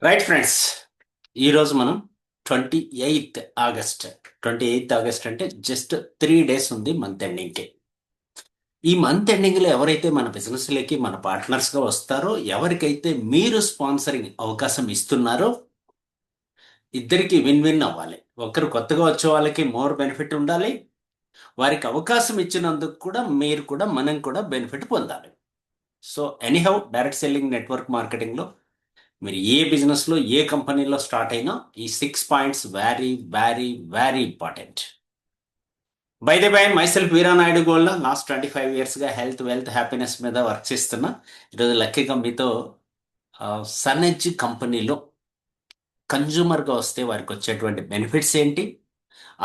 Right friends, ఈరోజు మనం 28 August 28 August అంటే జస్ట్ 3 డేస్ ఉంది మంత్ ఎండింగ్కి. ఈ మంత్ ఎండింగ్లో ఎవరైతే మన బిజినెస్లకి మన పార్ట్నర్స్గా వస్తారో, ఎవరికైతే మీరు స్పాన్సరింగ్ అవకాశం ఇస్తున్నారో, ఇద్దరికి విన్ విన్ అవ్వాలి. ఒకరు కొత్తగా వచ్చే వాళ్ళకి మోర్ బెనిఫిట్ ఉండాలి, వారికి అవకాశం ఇచ్చినందుకు కూడా మీరు కూడా మనం కూడా బెనిఫిట్ పొందాలి. So anyhow, direct selling network మార్కెటింగ్లో మీరు ఏ బిజినెస్లో ఏ కంపెనీలో స్టార్ట్ అయినా ఈ 6 points very very very important. By the by, myself Veeranaidu gold last 25 ఇయర్స్గా హెల్త్ వెల్త్ హ్యాపీనెస్ మీద వర్క్ చేస్తున్నా. ఈరోజు లక్కీగా మీతో సన్నెడ్జ్ కంపెనీలో కన్జ్యూమర్గా వస్తే వారికి వచ్చేటువంటి బెనిఫిట్స్ ఏంటి,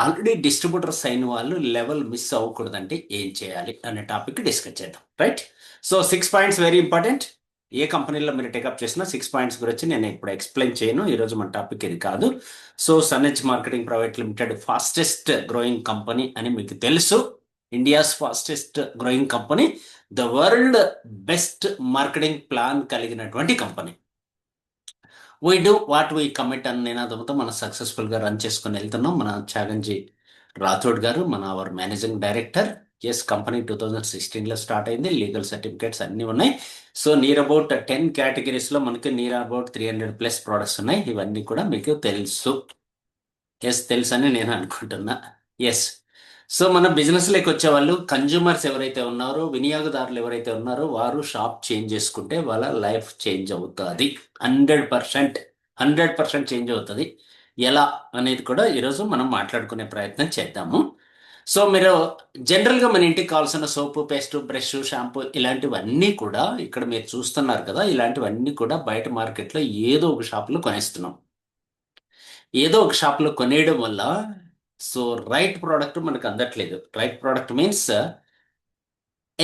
ఆల్రెడీ డిస్ట్రిబ్యూటర్స్ అయిన వాళ్ళు లెవెల్ మిస్ అవ్వకూడదంటే ఏం చేయాలి అనే టాపిక్ డిస్కస్ చేద్దాం. Right. So 6 points very important. ఏ కంపెనీలో మీరు టేకప్ చేసినా 6 పాయింట్స్ గురించి నేను ఇప్పుడు ఎక్స్ప్లెయిన్ చేయను. ఈరోజు మన టాపిక్ ఇది కాదు. సో సన్నెజ్ marketing private limited fastest growing company అని మీకు తెలుసు. India's fastest growing company, the world best marketing plan కలిగినటువంటి కంపెనీ. We do what we commit అన్న నినాదంతో మనం సక్సెస్ఫుల్గా రన్ చేసుకుని వెళ్తున్నాం. మన చాగంజీ రాథోడ్ గారు మన our managing director. Yes, company 2016లో స్టార్ట్ అయింది. లీగల్ సర్టిఫికేట్స్ అన్నీ ఉన్నాయి. సో నియర్ అబౌట్ 10 కేటగిరీస్లో మనకి నియర్ అబౌట్ 300+ ప్రోడక్ట్స్ ఉన్నాయి. ఇవన్నీ కూడా మీకు తెలుసు. ఎస్, తెలుసు అని నేను అనుకుంటున్నా. ఎస్. సో మన బిజినెస్లోకి వచ్చే వాళ్ళు, కన్జ్యూమర్స్ ఎవరైతే ఉన్నారో, వినియోగదారులు ఎవరైతే ఉన్నారో, వారు షాప్ చేంజ్ చేసుకుంటే వాళ్ళ లైఫ్ చేంజ్ అవుతుంది. 100%, 100% చేంజ్ అవుతుంది. ఎలా అనేది కూడా ఈరోజు మనం మాట్లాడుకునే ప్రయత్నం చేద్దాము. సో మీరు జనరల్గా మన ఇంటికి కావాల్సిన సోపు, పేస్ట్, బ్రష్, షాంపూ ఇలాంటివన్నీ కూడా ఇక్కడ మీరు చూస్తున్నారు కదా, ఇలాంటివన్నీ కూడా బయట మార్కెట్లో ఏదో ఒక షాప్లో కొనేస్తున్నాం. ఏదో ఒక షాప్లో కొనేయడం వల్ల సో రైట్ ప్రోడక్ట్ మనకు అందట్లేదు. Right product means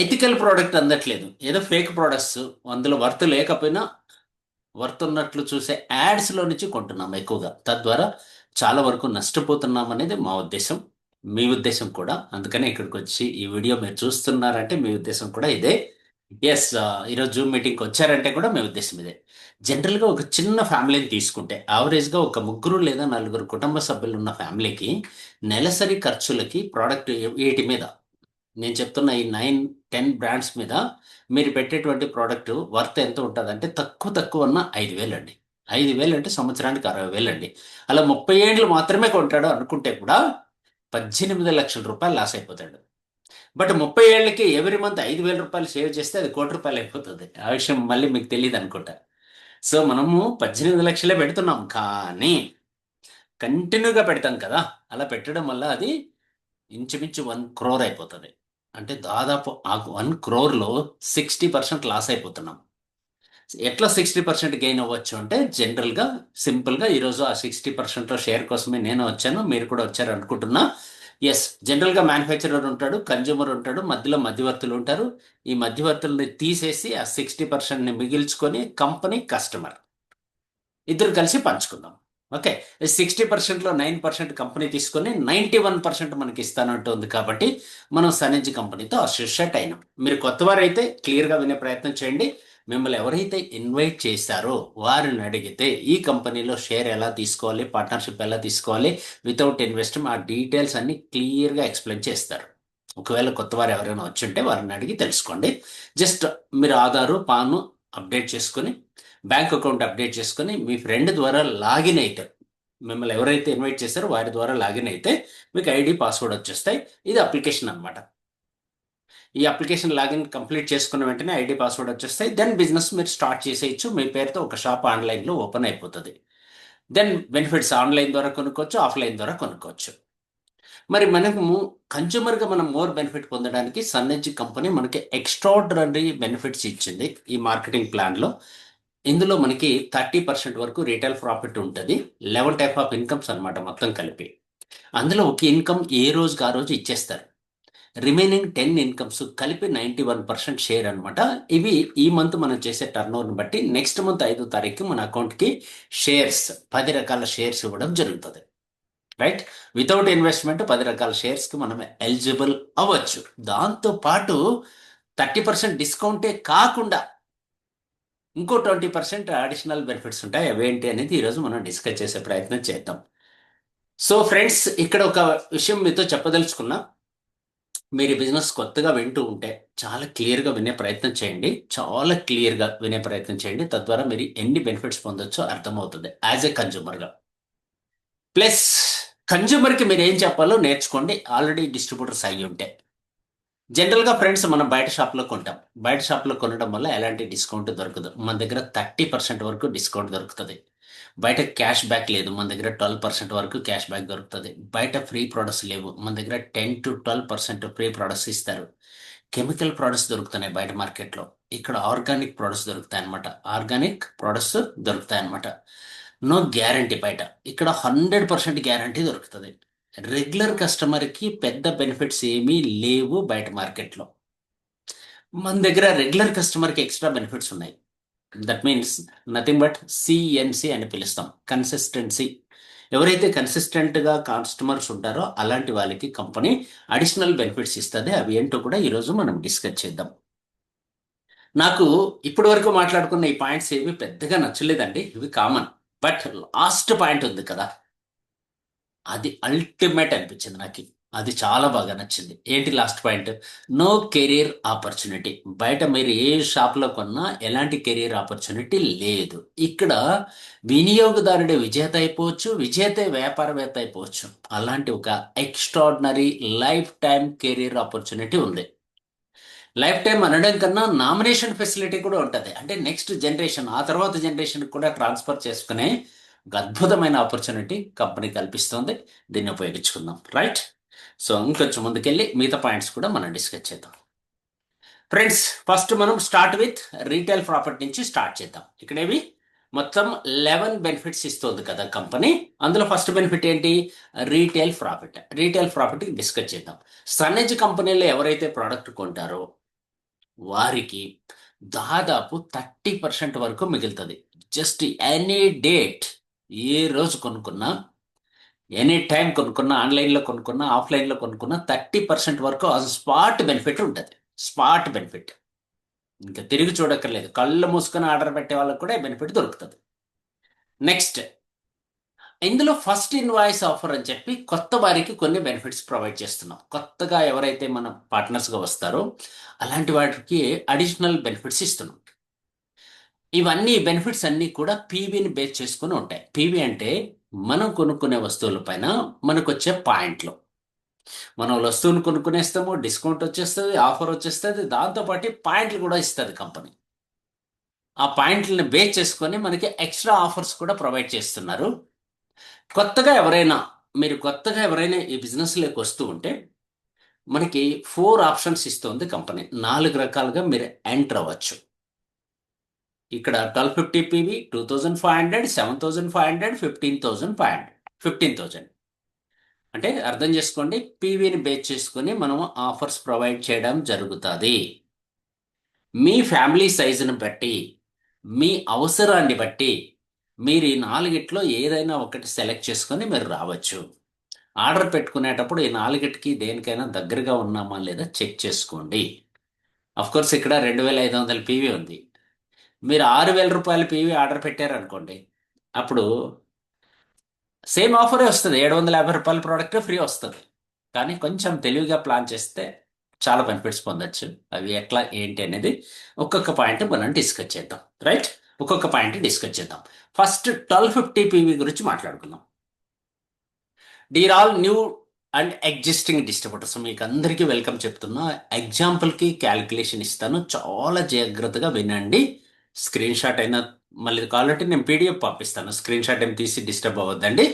ethical product అందట్లేదు. ఏదో ఫేక్ ప్రోడక్ట్స్, అందులో వర్త్ లేకపోయినా వర్త్ ఉన్నట్లు చూసే యాడ్స్లో నుంచి కొంటున్నాం ఎక్కువగా. తద్వారా చాలా వరకు నష్టపోతున్నాం అనేది మా ఉద్దేశం, మీ ఉద్దేశం కూడా. అందుకనే ఇక్కడికి వచ్చి ఈ వీడియో మీరు చూస్తున్నారంటే మీ ఉద్దేశం కూడా ఇదే. ఎస్, ఈరోజు జూమ్ మీటింగ్కి వచ్చారంటే కూడా మీ ఉద్దేశం ఇదే. జనరల్గా ఒక చిన్న ఫ్యామిలీని తీసుకుంటే, యావరేజ్గా ఒక ముగ్గురు లేదా నలుగురు కుటుంబ సభ్యులు ఉన్న ఫ్యామిలీకి నెలసరి ఖర్చులకి ప్రోడక్ట్ వీటి మీద, నేను చెప్తున్న ఈ 9-10 బ్రాండ్స్ మీద మీరు పెట్టేటువంటి ప్రోడక్ట్ వర్త్ ఎంత ఉంటుంది అంటే తక్కువ తక్కువ ఉన్న 5,000 అండి. 5,000 అంటే సంవత్సరానికి 60,000 అండి. అలా 30 ఏండ్లు మాత్రమే కొంటాడు అనుకుంటే కూడా 18 లక్షల రూపాయలు లాస్ అయిపోతాడు. బట్ 30 ఏళ్ళకి ఎవ్రీ మంత్ 5,000 రూపాయలు సేవ్ చేస్తే అది 1,00,00,000 అయిపోతుంది. ఆ విషయం మళ్ళీ మీకు తెలియదు అనుకుంటా. సో మనము 18 లక్షలే పెడుతున్నాం, కానీ కంటిన్యూగా పెడతాం కదా. అలా పెట్టడం వల్ల అది ఇంచుమించు 1 crore అయిపోతుంది. అంటే దాదాపు ఆ 1 crore లో 60% లాస్ అయిపోతున్నాం. ఎట్లా 60% గెయిన్ అవ్వచ్చు అంటే, జనరల్గా సింపుల్గా ఈరోజు ఆ 60%లో షేర్ కోసమే నేను వచ్చాను, మీరు కూడా వచ్చారు అనుకుంటున్నా. ఎస్, జనరల్గా మ్యానుఫ్యాక్చరర్ ఉంటాడు, కన్జ్యూమర్ ఉంటాడు, మధ్యలో మధ్యవర్తులు ఉంటారు. ఈ మధ్యవర్తుల్ని తీసేసి ఆ 60%ని మిగిల్చుకొని కంపెనీ, కస్టమర్ ఇద్దరు కలిసి పంచుకుందాం. ఓకే. 60%లో 9% కంపెనీ తీసుకొని 91% మనకి ఇస్తానంటుంది. కాబట్టి మనం సనెజ్ కంపెనీతో అసోసియేట్ అయినాం. మీరు కొత్తవారు అయితే క్లియర్గా వినే ప్రయత్నం చేయండి. మిమ్మల్ని ఎవరైతే ఇన్వైట్ చేశారో వారిని అడిగితే ఈ కంపెనీలో షేర్ ఎలా తీసుకోవాలి, పార్ట్నర్షిప్ ఎలా తీసుకోవాలి, వితౌట్ ఇన్వెస్ట్మెంట్, ఆ డీటెయిల్స్ అన్ని క్లియర్గా ఎక్స్ప్లెయిన్ చేస్తారు. ఒకవేళ కొత్తవారు ఎవరైనా వచ్చుంటే వారిని అడిగి తెలుసుకోండి. జస్ట్ మీరు ఆధారు, పాను అప్డేట్ చేసుకొని, బ్యాంక్ అకౌంట్ అప్డేట్ చేసుకొని, మీ ఫ్రెండ్ ద్వారా లాగిన్ అయితే, మిమ్మల్ని ఎవరైతే ఇన్వైట్ చేశారో వారి ద్వారా లాగిన్ అయితే మీకు ఐడి, పాస్వర్డ్ వచ్చేస్తాయి. ఇది అప్లికేషన్ అనమాట. ఈ అప్లికేషన్ లాగిన్ కంప్లీట్ చేసుకున్న వెంటనే ఐడి, పాస్వర్డ్ వచ్చేస్తాయి. దెన్ బిజినెస్ మీరు స్టార్ట్ చేసేయచ్చు. మీ పేరుతో ఒక షాప్ ఆన్లైన్లో ఓపెన్ అయిపోతుంది. దెన్ బెనిఫిట్స్ ఆన్లైన్ ద్వారా కొనుక్కోవచ్చు, ఆఫ్లైన్ ద్వారా కొనుక్కోవచ్చు. మరి మనము కన్జ్యూమర్గా మనం మోర్ బెనిఫిట్ పొందడానికి సన్నెజ్ కంపెనీ మనకి ఎక్స్ట్రాడనరీ బెనిఫిట్స్ ఇచ్చింది ఈ మార్కెటింగ్ ప్లాన్లో. ఇందులో మనకి 30% వరకు రీటైల్ ప్రాఫిట్ ఉంటుంది. 11 టైప్ ఆఫ్ ఇన్కమ్స్ అనమాట మొత్తం కలిపి. అందులో ఒక ఇన్కమ్ ఏ రోజుకి ఆ రోజు ఇచ్చేస్తారు. రిమైనింగ్ 10 ఇన్కమ్స్ కలిపి 91% షేర్ అనమాట. ఇవి ఈ మంత్ మనం చేసే టర్న్ ఓవర్ని బట్టి నెక్స్ట్ మంత్ 5వ తారీఖు మన అకౌంట్కి షేర్స్ 10 రకాల షేర్స్ ఇవ్వడం జరుగుతుంది. రైట్. వితౌట్ ఇన్వెస్ట్మెంట్ 10 రకాల షేర్స్కి మనం ఎలిజిబుల్ అవ్వచ్చు. దాంతో పాటు 30% డిస్కౌంటే కాకుండా ఇంకో 20% అడిషనల్ బెనిఫిట్స్ ఉంటాయి. అవేంటి అనేది ఈరోజు మనం డిస్కస్ చేసే ప్రయత్నం చేద్దాం. సో ఫ్రెండ్స్, ఇక్కడ ఒక విషయం మీతో చెప్పదలుచుకున్నా. మీరు ఈ బిజినెస్ కొత్తగా వింటూ ఉంటే చాలా క్లియర్గా వినే ప్రయత్నం చేయండి. చాలా క్లియర్గా వినే ప్రయత్నం చేయండి. తద్వారా మీరు ఎన్ని బెనిఫిట్స్ పొందొచ్చో అర్థమవుతుంది యాజ్ ఎ కన్జ్యూమర్గా. ప్లస్ కన్జ్యూమర్కి మీరు ఏం చెప్పాలో నేర్చుకోండి, ఆల్రెడీ డిస్ట్రిబ్యూటర్స్ అయ్యి ఉంటే. జనరల్గా ఫ్రెండ్స్, మనం బయట షాప్లో కొంటాం. బయట షాప్లో కొనడం వల్ల ఎలాంటి డిస్కౌంట్ దొరకదు. మన దగ్గర 30% వరకు డిస్కౌంట్ దొరుకుతుంది. బయట క్యాష్ బ్యాక్ లేదు, మన దగ్గర 12% వరకు క్యాష్ బ్యాక్ దొరుకుతుంది. బయట ఫ్రీ ప్రొడక్ట్స్ లేవు, మన దగ్గర 10 to 12% ఫ్రీ ప్రొడక్ట్స్ ఇస్తారు. కెమికల్ ప్రొడక్ట్స్ దొరుకుతున్నాయి బయట మార్కెట్లో. ఇక్కడ ఆర్గానిక్ ప్రొడక్ట్స్ దొరుకుతాయి అనమాట. ఆర్గానిక్ ప్రొడక్ట్స్ దొరుకుతాయి అనమాట. నో గ్యారంటీ బయట. ఇక్కడ 100% గ్యారంటీ దొరుకుతుంది. రెగ్యులర్ కస్టమర్కి పెద్ద బెనిఫిట్స్ ఏమీ లేవు బయట మార్కెట్లో. మన దగ్గర రెగ్యులర్ కస్టమర్కి ఎక్స్ట్రా బెనిఫిట్స్ ఉన్నాయి. That means nothing but CNC అని పిలుస్తాం, కన్సిస్టెన్సీ. ఎవరైతే కన్సిస్టెంట్గా కస్టమర్స్ ఉంటారో అలాంటి వాళ్ళకి కంపెనీ అడిషనల్ బెనిఫిట్స్ ఇస్తుంది. అవి ఏంటో కూడా ఈరోజు మనం డిస్కస్ చేద్దాం. నాకు ఇప్పటి వరకు మాట్లాడుకున్న ఈ పాయింట్స్ ఏవి పెద్దగా నచ్చలేదండి, ఇవి కామన్. బట్ లాస్ట్ పాయింట్ ఉంది కదా, అది అల్టిమేట్ అనిపించింది నాకు. అది చాలా బాగా నచ్చింది. ఏంటి last point? No career opportunity. బయట మీరు ఏ షాప్లో కొన్నా ఎలాంటి కెరీర్ ఆపర్చునిటీ లేదు. ఇక్కడ వినియోగదారుడే విజేత అయిపోవచ్చు, విజేతే వ్యాపారవేత్త అయిపోవచ్చు. అలాంటి ఒక extraordinary life time career opportunity ఉంది. లైఫ్ టైం అనడం కన్నా నామినేషన్ ఫెసిలిటీ కూడా ఉంటుంది. అంటే నెక్స్ట్ జనరేషన్, ఆ తర్వాత జనరేషన్ కూడా ట్రాన్స్ఫర్ చేసుకునే ఒక అద్భుతమైన ఆపర్చునిటీ కంపెనీ కల్పిస్తుంది. దీన్ని ఉపయోగించుకుందాం, రైట్? సో ఇంకొంచెం ముందుకెళ్ళి మిగతా పాయింట్స్ కూడా మనం డిస్కస్ చేద్దాం. ఫ్రెండ్స్, ఫస్ట్ మనం స్టార్ట్ విత్ రీటైల్ ప్రాఫిట్ నుంచి స్టార్ట్ చేద్దాం. ఇక్కడేవి మొత్తం 11 బెనిఫిట్స్ ఇస్తుంది కదా కంపెనీ. అందులో ఫస్ట్ బెనిఫిట్ ఏంటి? Retail profit. Retail profit discuss చేద్దాం. సన్నజ్ కంపెనీలో ఎవరైతే ప్రోడక్ట్ కొంటారో వారికి దాదాపు 30% వరకు మిగులుతుంది. జస్ట్ ఎనీ డేట్, ఏ రోజు కొనుక్కున్నా, ఎనీ టైం కొనుక్కున్నా, ఆన్లైన్లో కొనుక్కున్నా, ఆఫ్లైన్లో కొనుక్కున్నా 30% వరకు స్పాట్ బెనిఫిట్ ఉంటుంది. స్పాట్ బెనిఫిట్ ఇంకా తిరిగి చూడక్కర్లేదు. కళ్ళు మూసుకొని ఆర్డర్ పెట్టే వాళ్ళకి కూడా బెనిఫిట్ దొరుకుతుంది. నెక్స్ట్, ఇందులో ఫస్ట్ ఇన్వాయిస్ ఆఫర్ అని చెప్పి కొత్త వారికి కొన్ని బెనిఫిట్స్ ప్రొవైడ్ చేస్తున్నాం. కొత్తగా ఎవరైతే మన పార్ట్నర్స్గా వస్తారో అలాంటి వాటికి అడిషనల్ బెనిఫిట్స్ ఇస్తున్నాం. ఇవన్నీ బెనిఫిట్స్ అన్నీ కూడా పీవీని బేస్ చేసుకుని ఉంటాయి. పీవీ అంటే మనం కొనుక్కునే వస్తువుల పైన మనకు వచ్చే పాయింట్లు. మనం వస్తువును కొనుక్కునేస్తాము, డిస్కౌంట్ వచ్చేస్తుంది, ఆఫర్ వచ్చేస్తుంది, దాంతోపాటు పాయింట్లు కూడా ఇస్తుంది కంపెనీ. ఆ పాయింట్లను బేస్ చేసుకొని మనకి ఎక్స్ట్రా ఆఫర్స్ కూడా ప్రొవైడ్ చేస్తున్నారు. కొత్తగా ఎవరైనా మీరు కొత్తగా ఎవరైనా ఈ బిజినెస్లోకి వస్తూ ఉంటే మనకి 4 ఆప్షన్స్ ఇస్తుంది కంపెనీ. 4 రకాలుగా మీరు ఎంటర్ అవ్వచ్చు. ఇక్కడ 1250 పీవీ, 2500, 7500, 15500, 15000. అంటే అర్థం చేసుకోండి, పీవీని బేస్ చేసుకొని మనం ఆఫర్స్ ప్రొవైడ్ చేయడం జరుగుతుంది. మీ ఫ్యామిలీ సైజుని బట్టి, మీ అవసరాన్ని బట్టి మీరు ఈ 4గిట్లో ఏదైనా ఒకటి సెలెక్ట్ చేసుకొని మీరు రావచ్చు. ఆర్డర్ పెట్టుకునేటప్పుడు ఈ 4గిటికి దేనికైనా దగ్గరగా ఉన్నామా లేదా చెక్ చేసుకోండి. కోర్స్ ఇక్కడ 2500 పీవీ ఉంది. మీరు 6000 రూపాయల పీవీ ఆర్డర్ పెట్టారనుకోండి, అప్పుడు సేమ్ ఆఫరే వస్తుంది. 750 రూపాయల ప్రోడక్ట్ ఫ్రీ వస్తుంది. కానీ కొంచెం తెలివిగా ప్లాన్ చేస్తే చాలా బెనిఫిట్స్ పొందొచ్చు. అవి ఎట్లా ఏంటి అనేది ఒక్కొక్క పాయింట్ మనం డిస్కస్ చేద్దాం, రైట్? ఒక్కొక్క పాయింట్ డిస్కస్ చేద్దాం. ఫస్ట్ 1250 పీవీ గురించి మాట్లాడుకుందాం. Dear all new and existing distributors, మీకు అందరికీ వెల్కమ్ చెప్తున్నా. ఎగ్జాంపుల్కి క్యాలిక్యులేషన్ ఇస్తాను, చాలా జాగ్రత్తగా వినండి. స్క్రీన్ షాట్ అయినా మళ్ళీ కావాలంటే నేను పీడిఎఫ్ పంపిస్తాను. స్క్రీన్ షాట్ ఏం తీసి డిస్టర్బ్ అవ్వద్దండి.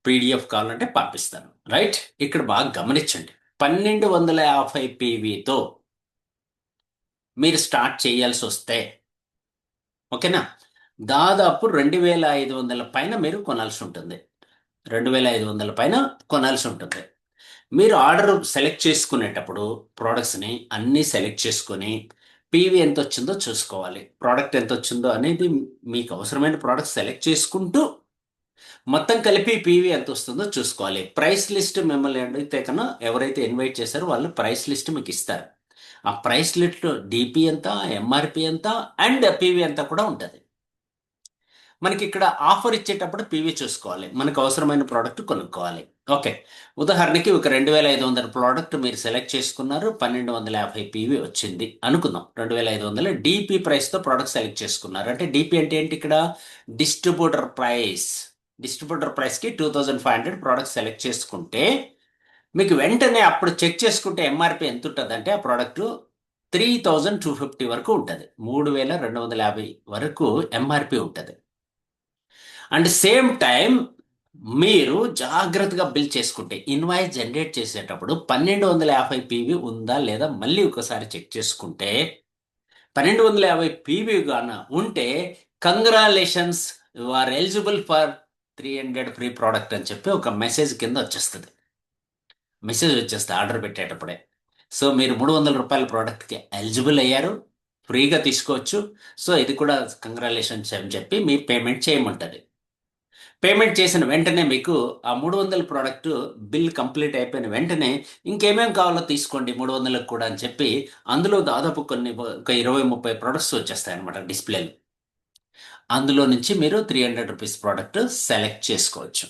పీడిఎఫ్ కావాలంటే పంపిస్తాను, రైట్? ఇక్కడ బాగా గమనించండి. 1250 పీవీతో మీరు స్టార్ట్ చేయాల్సి వస్తే, ఓకేనా, దాదాపు 2500 పైన మీరు కొనాల్సి ఉంటుంది. 2500 పైన కొనాల్సి ఉంటుంది. మీరు ఆర్డర్ సెలెక్ట్ చేసుకునేటప్పుడు ప్రోడక్ట్స్ని అన్నీ సెలెక్ట్ చేసుకొని పీవీ ఎంత వచ్చిందో చూసుకోవాలి. ప్రోడక్ట్ ఎంత వచ్చిందో అనేది మీకు అవసరమైన ప్రోడక్ట్ సెలెక్ట్ చేసుకుంటూ మొత్తం కలిపి పీవీ ఎంత వస్తుందో చూసుకోవాలి. ప్రైస్ లిస్ట్ మిమ్మల్ని అడిగితే కన్నా ఎవరైతే ఇన్వైట్ చేశారో వాళ్ళు ప్రైస్ లిస్ట్ మీకు ఇస్తారు. ఆ ప్రైస్ లిస్ట్ డిపి ఎంత, ఎంఆర్పి ఎంత, అండ్ పివి ఎంత కూడా ఉంటుంది. మనకి ఇక్కడ ఆఫర్ ఇచ్చేటప్పుడు పీవీ చూసుకోవాలి, మనకు అవసరమైన ప్రోడక్ట్ కొనుక్కోవాలి. ఓకే, ఉదాహరణకి ఒక 2500 ప్రోడక్ట్ మీరు సెలెక్ట్ చేసుకున్నారు, 1250 పీవీ వచ్చింది అనుకుందాం. 2500 డిపి ప్రైస్తో ప్రోడక్ట్ సెలెక్ట్ చేసుకున్నారు అంటే డిపి అంటే ఏంటి ఇక్కడ? Distributor price. డిస్ట్రిబ్యూటర్ ప్రైస్కి 2500 ప్రోడక్ట్ సెలెక్ట్ చేసుకుంటే మీకు వెంటనే అప్పుడు చెక్ చేసుకుంటే ఎంఆర్పి ఎంత ఉంటుంది అంటే ఆ ప్రోడక్ట్ 3250 వరకు ఉంటుంది. 3250 వరకు ఎంఆర్పి ఉంటుంది. అండ్ సేమ్ టైం మీరు జాగ్రత్తగా బిల్ చేసుకుంటే ఇన్వాయిస్ జనరేట్ చేసేటప్పుడు 1250 పీవీ ఉందా లేదా మళ్ళీ ఒకసారి చెక్ చేసుకుంటే 1250 పీవీ గాన ఉంటే congratulations, you are eligible for 300 free product అని చెప్పి ఒక మెసేజ్ కింద వచ్చేస్తుంది. మెసేజ్ వచ్చేస్తుంది ఆర్డర్ పెట్టేటప్పుడే. సో మీరు 300 రూపాయల ప్రోడక్ట్కి ఎలిజిబుల్ అయ్యారు, ఫ్రీగా తీసుకోవచ్చు. సో ఇది కూడా కంగ్రాలేషన్స్ అని చెప్పి మీ పేమెంట్ చేయమంటుంది. పేమెంట్ చేసిన వెంటనే మీకు ఆ 300 ప్రోడక్ట్ బిల్ కంప్లీట్ అయిపోయిన వెంటనే ఇంకేమేం కావాలో తీసుకోండి 300లకు కూడా అని చెప్పి అందులో దాదాపు ఒక 20-30 ప్రోడక్ట్స్ వచ్చేస్తాయి అనమాట డిస్ప్లేలు. అందులో నుంచి మీరు 300 రూపీస్ ప్రోడక్ట్ సెలెక్ట్ చేసుకోవచ్చు.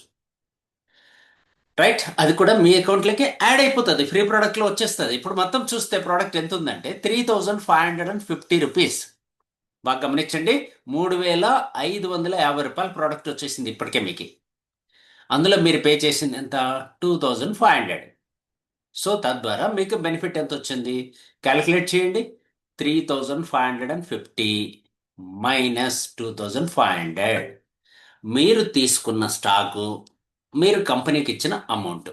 రైట్, అది కూడా మీ అకౌంట్లోకి యాడ్ అయిపోతుంది, ఫ్రీ ప్రోడక్ట్లో వచ్చేస్తుంది. ఇప్పుడు మొత్తం చూస్తే ప్రోడక్ట్ ఎంత ఉందంటే 3550 రూపీస్. బాగా గమనించండి, 3550 రూపాయల ప్రోడక్ట్ వచ్చేసింది ఇప్పటికే మీకు. అందులో మీరు పే చేసింది ఎంత? 2500. సో తద్వారా మీకు బెనిఫిట్ ఎంత వచ్చింది క్యాలిక్యులేట్ చేయండి. 3550 మైనస్ 2500 మీరు తీసుకున్న స్టాకు, మీరు కంపెనీకి ఇచ్చిన అమౌంట్.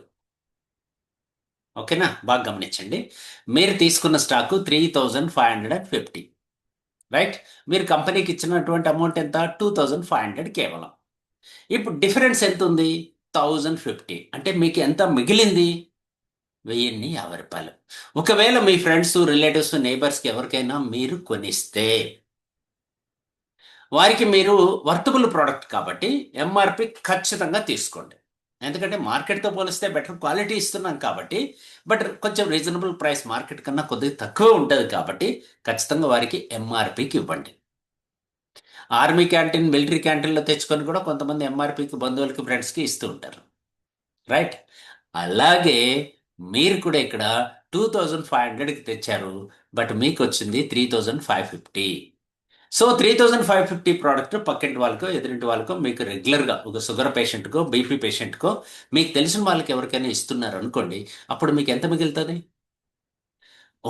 ఓకేనా, బాగా గమనించండి. మీరు తీసుకున్న స్టాకు 3550, రైట్. మీరు కంపెనీకి ఇచ్చినటువంటి అమౌంట్ ఎంత? 2500 కేవలం. ఇప్పుడు డిఫరెన్స్ ఎంత ఉంది? 1050. అంటే మీకు ఎంత మిగిలింది? 1050 రూపాయలు. ఒకవేళ మీ ఫ్రెండ్స్, రిలేటివ్స్, నేబర్స్కి ఎవరికైనా మీరు కొనిస్తే వారికి మీరు వర్తబుల్ ప్రోడక్ట్ కాబట్టి ఎంఆర్పి ఖచ్చితంగా తీసుకోండి. ఎందుకంటే మార్కెట్తో పోలిస్తే బెటర్ క్వాలిటీ ఇస్తున్నాం కాబట్టి, బట్ కొంచెం రీజనబుల్ ప్రైస్ మార్కెట్ కన్నా కొద్దిగా తక్కువ ఉంటుంది కాబట్టి ఖచ్చితంగా వారికి ఎంఆర్పికి ఇవ్వండి. ఆర్మీ క్యాంటీన్, మిలిటరీ క్యాంటీన్లో తెచ్చుకొని కూడా కొంతమంది ఎంఆర్పికి బంధువులకి, ఫ్రెండ్స్కి ఇస్తూ ఉంటారు. రైట్, అలాగే మీరు కూడా ఇక్కడ 2500కి తెచ్చారు, బట్ మీకు వచ్చింది 3550. సో 3550 ప్రోడక్ట్ పక్కింటి వాళ్ళకో, ఎదురింటి వాళ్ళకో, మీకు రెగ్యులర్గా ఒక షుగర్ పేషెంట్కో, బీపీ పేషెంట్కో, మీకు తెలిసిన వాళ్ళకి ఎవరికైనా ఇస్తున్నారు అనుకోండి, అప్పుడు మీకు ఎంత మిగులుతుంది?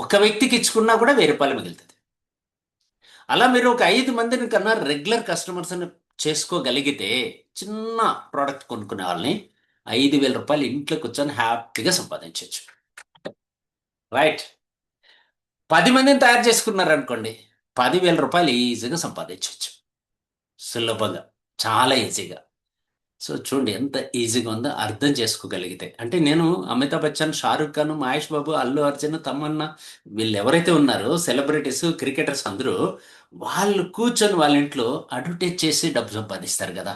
ఒక వ్యక్తికి ఇచ్చుకున్నా కూడా 1000 రూపాయలు మిగులుతుంది. అలా మీరు ఒక 5 మందిని కన్నా రెగ్యులర్ కస్టమర్స్ని చేసుకోగలిగితే చిన్న ప్రోడక్ట్ కొనుక్కునే వాళ్ళని 5000 రూపాయలు ఇంట్లో కూర్చొని హ్యాపీగా సంపాదించవచ్చు. రైట్, 10 మందిని తయారు చేసుకున్నారు అనుకోండి, 10,000 రూపాయలు ఈజీగా సంపాదించవచ్చు, సులభంగా, చాలా ఈజీగా. సో చూడండి ఎంత ఈజీగా ఉందో అర్థం చేసుకోగలిగితే. అంటే నేను అమితాబ్ బచ్చన్, షారుఖ్ ఖాన్, మహేష్ బాబు, అల్లు అర్జున్, తమన్నా, వీళ్ళు ఎవరైతే ఉన్నారో సెలబ్రిటీస్, క్రికెటర్స్ అందరూ వాళ్ళు కూర్చొని వాళ్ళ ఇంట్లో అడ్వర్టైజ్ చేసి డబ్బు సంపాదిస్తారు కదా.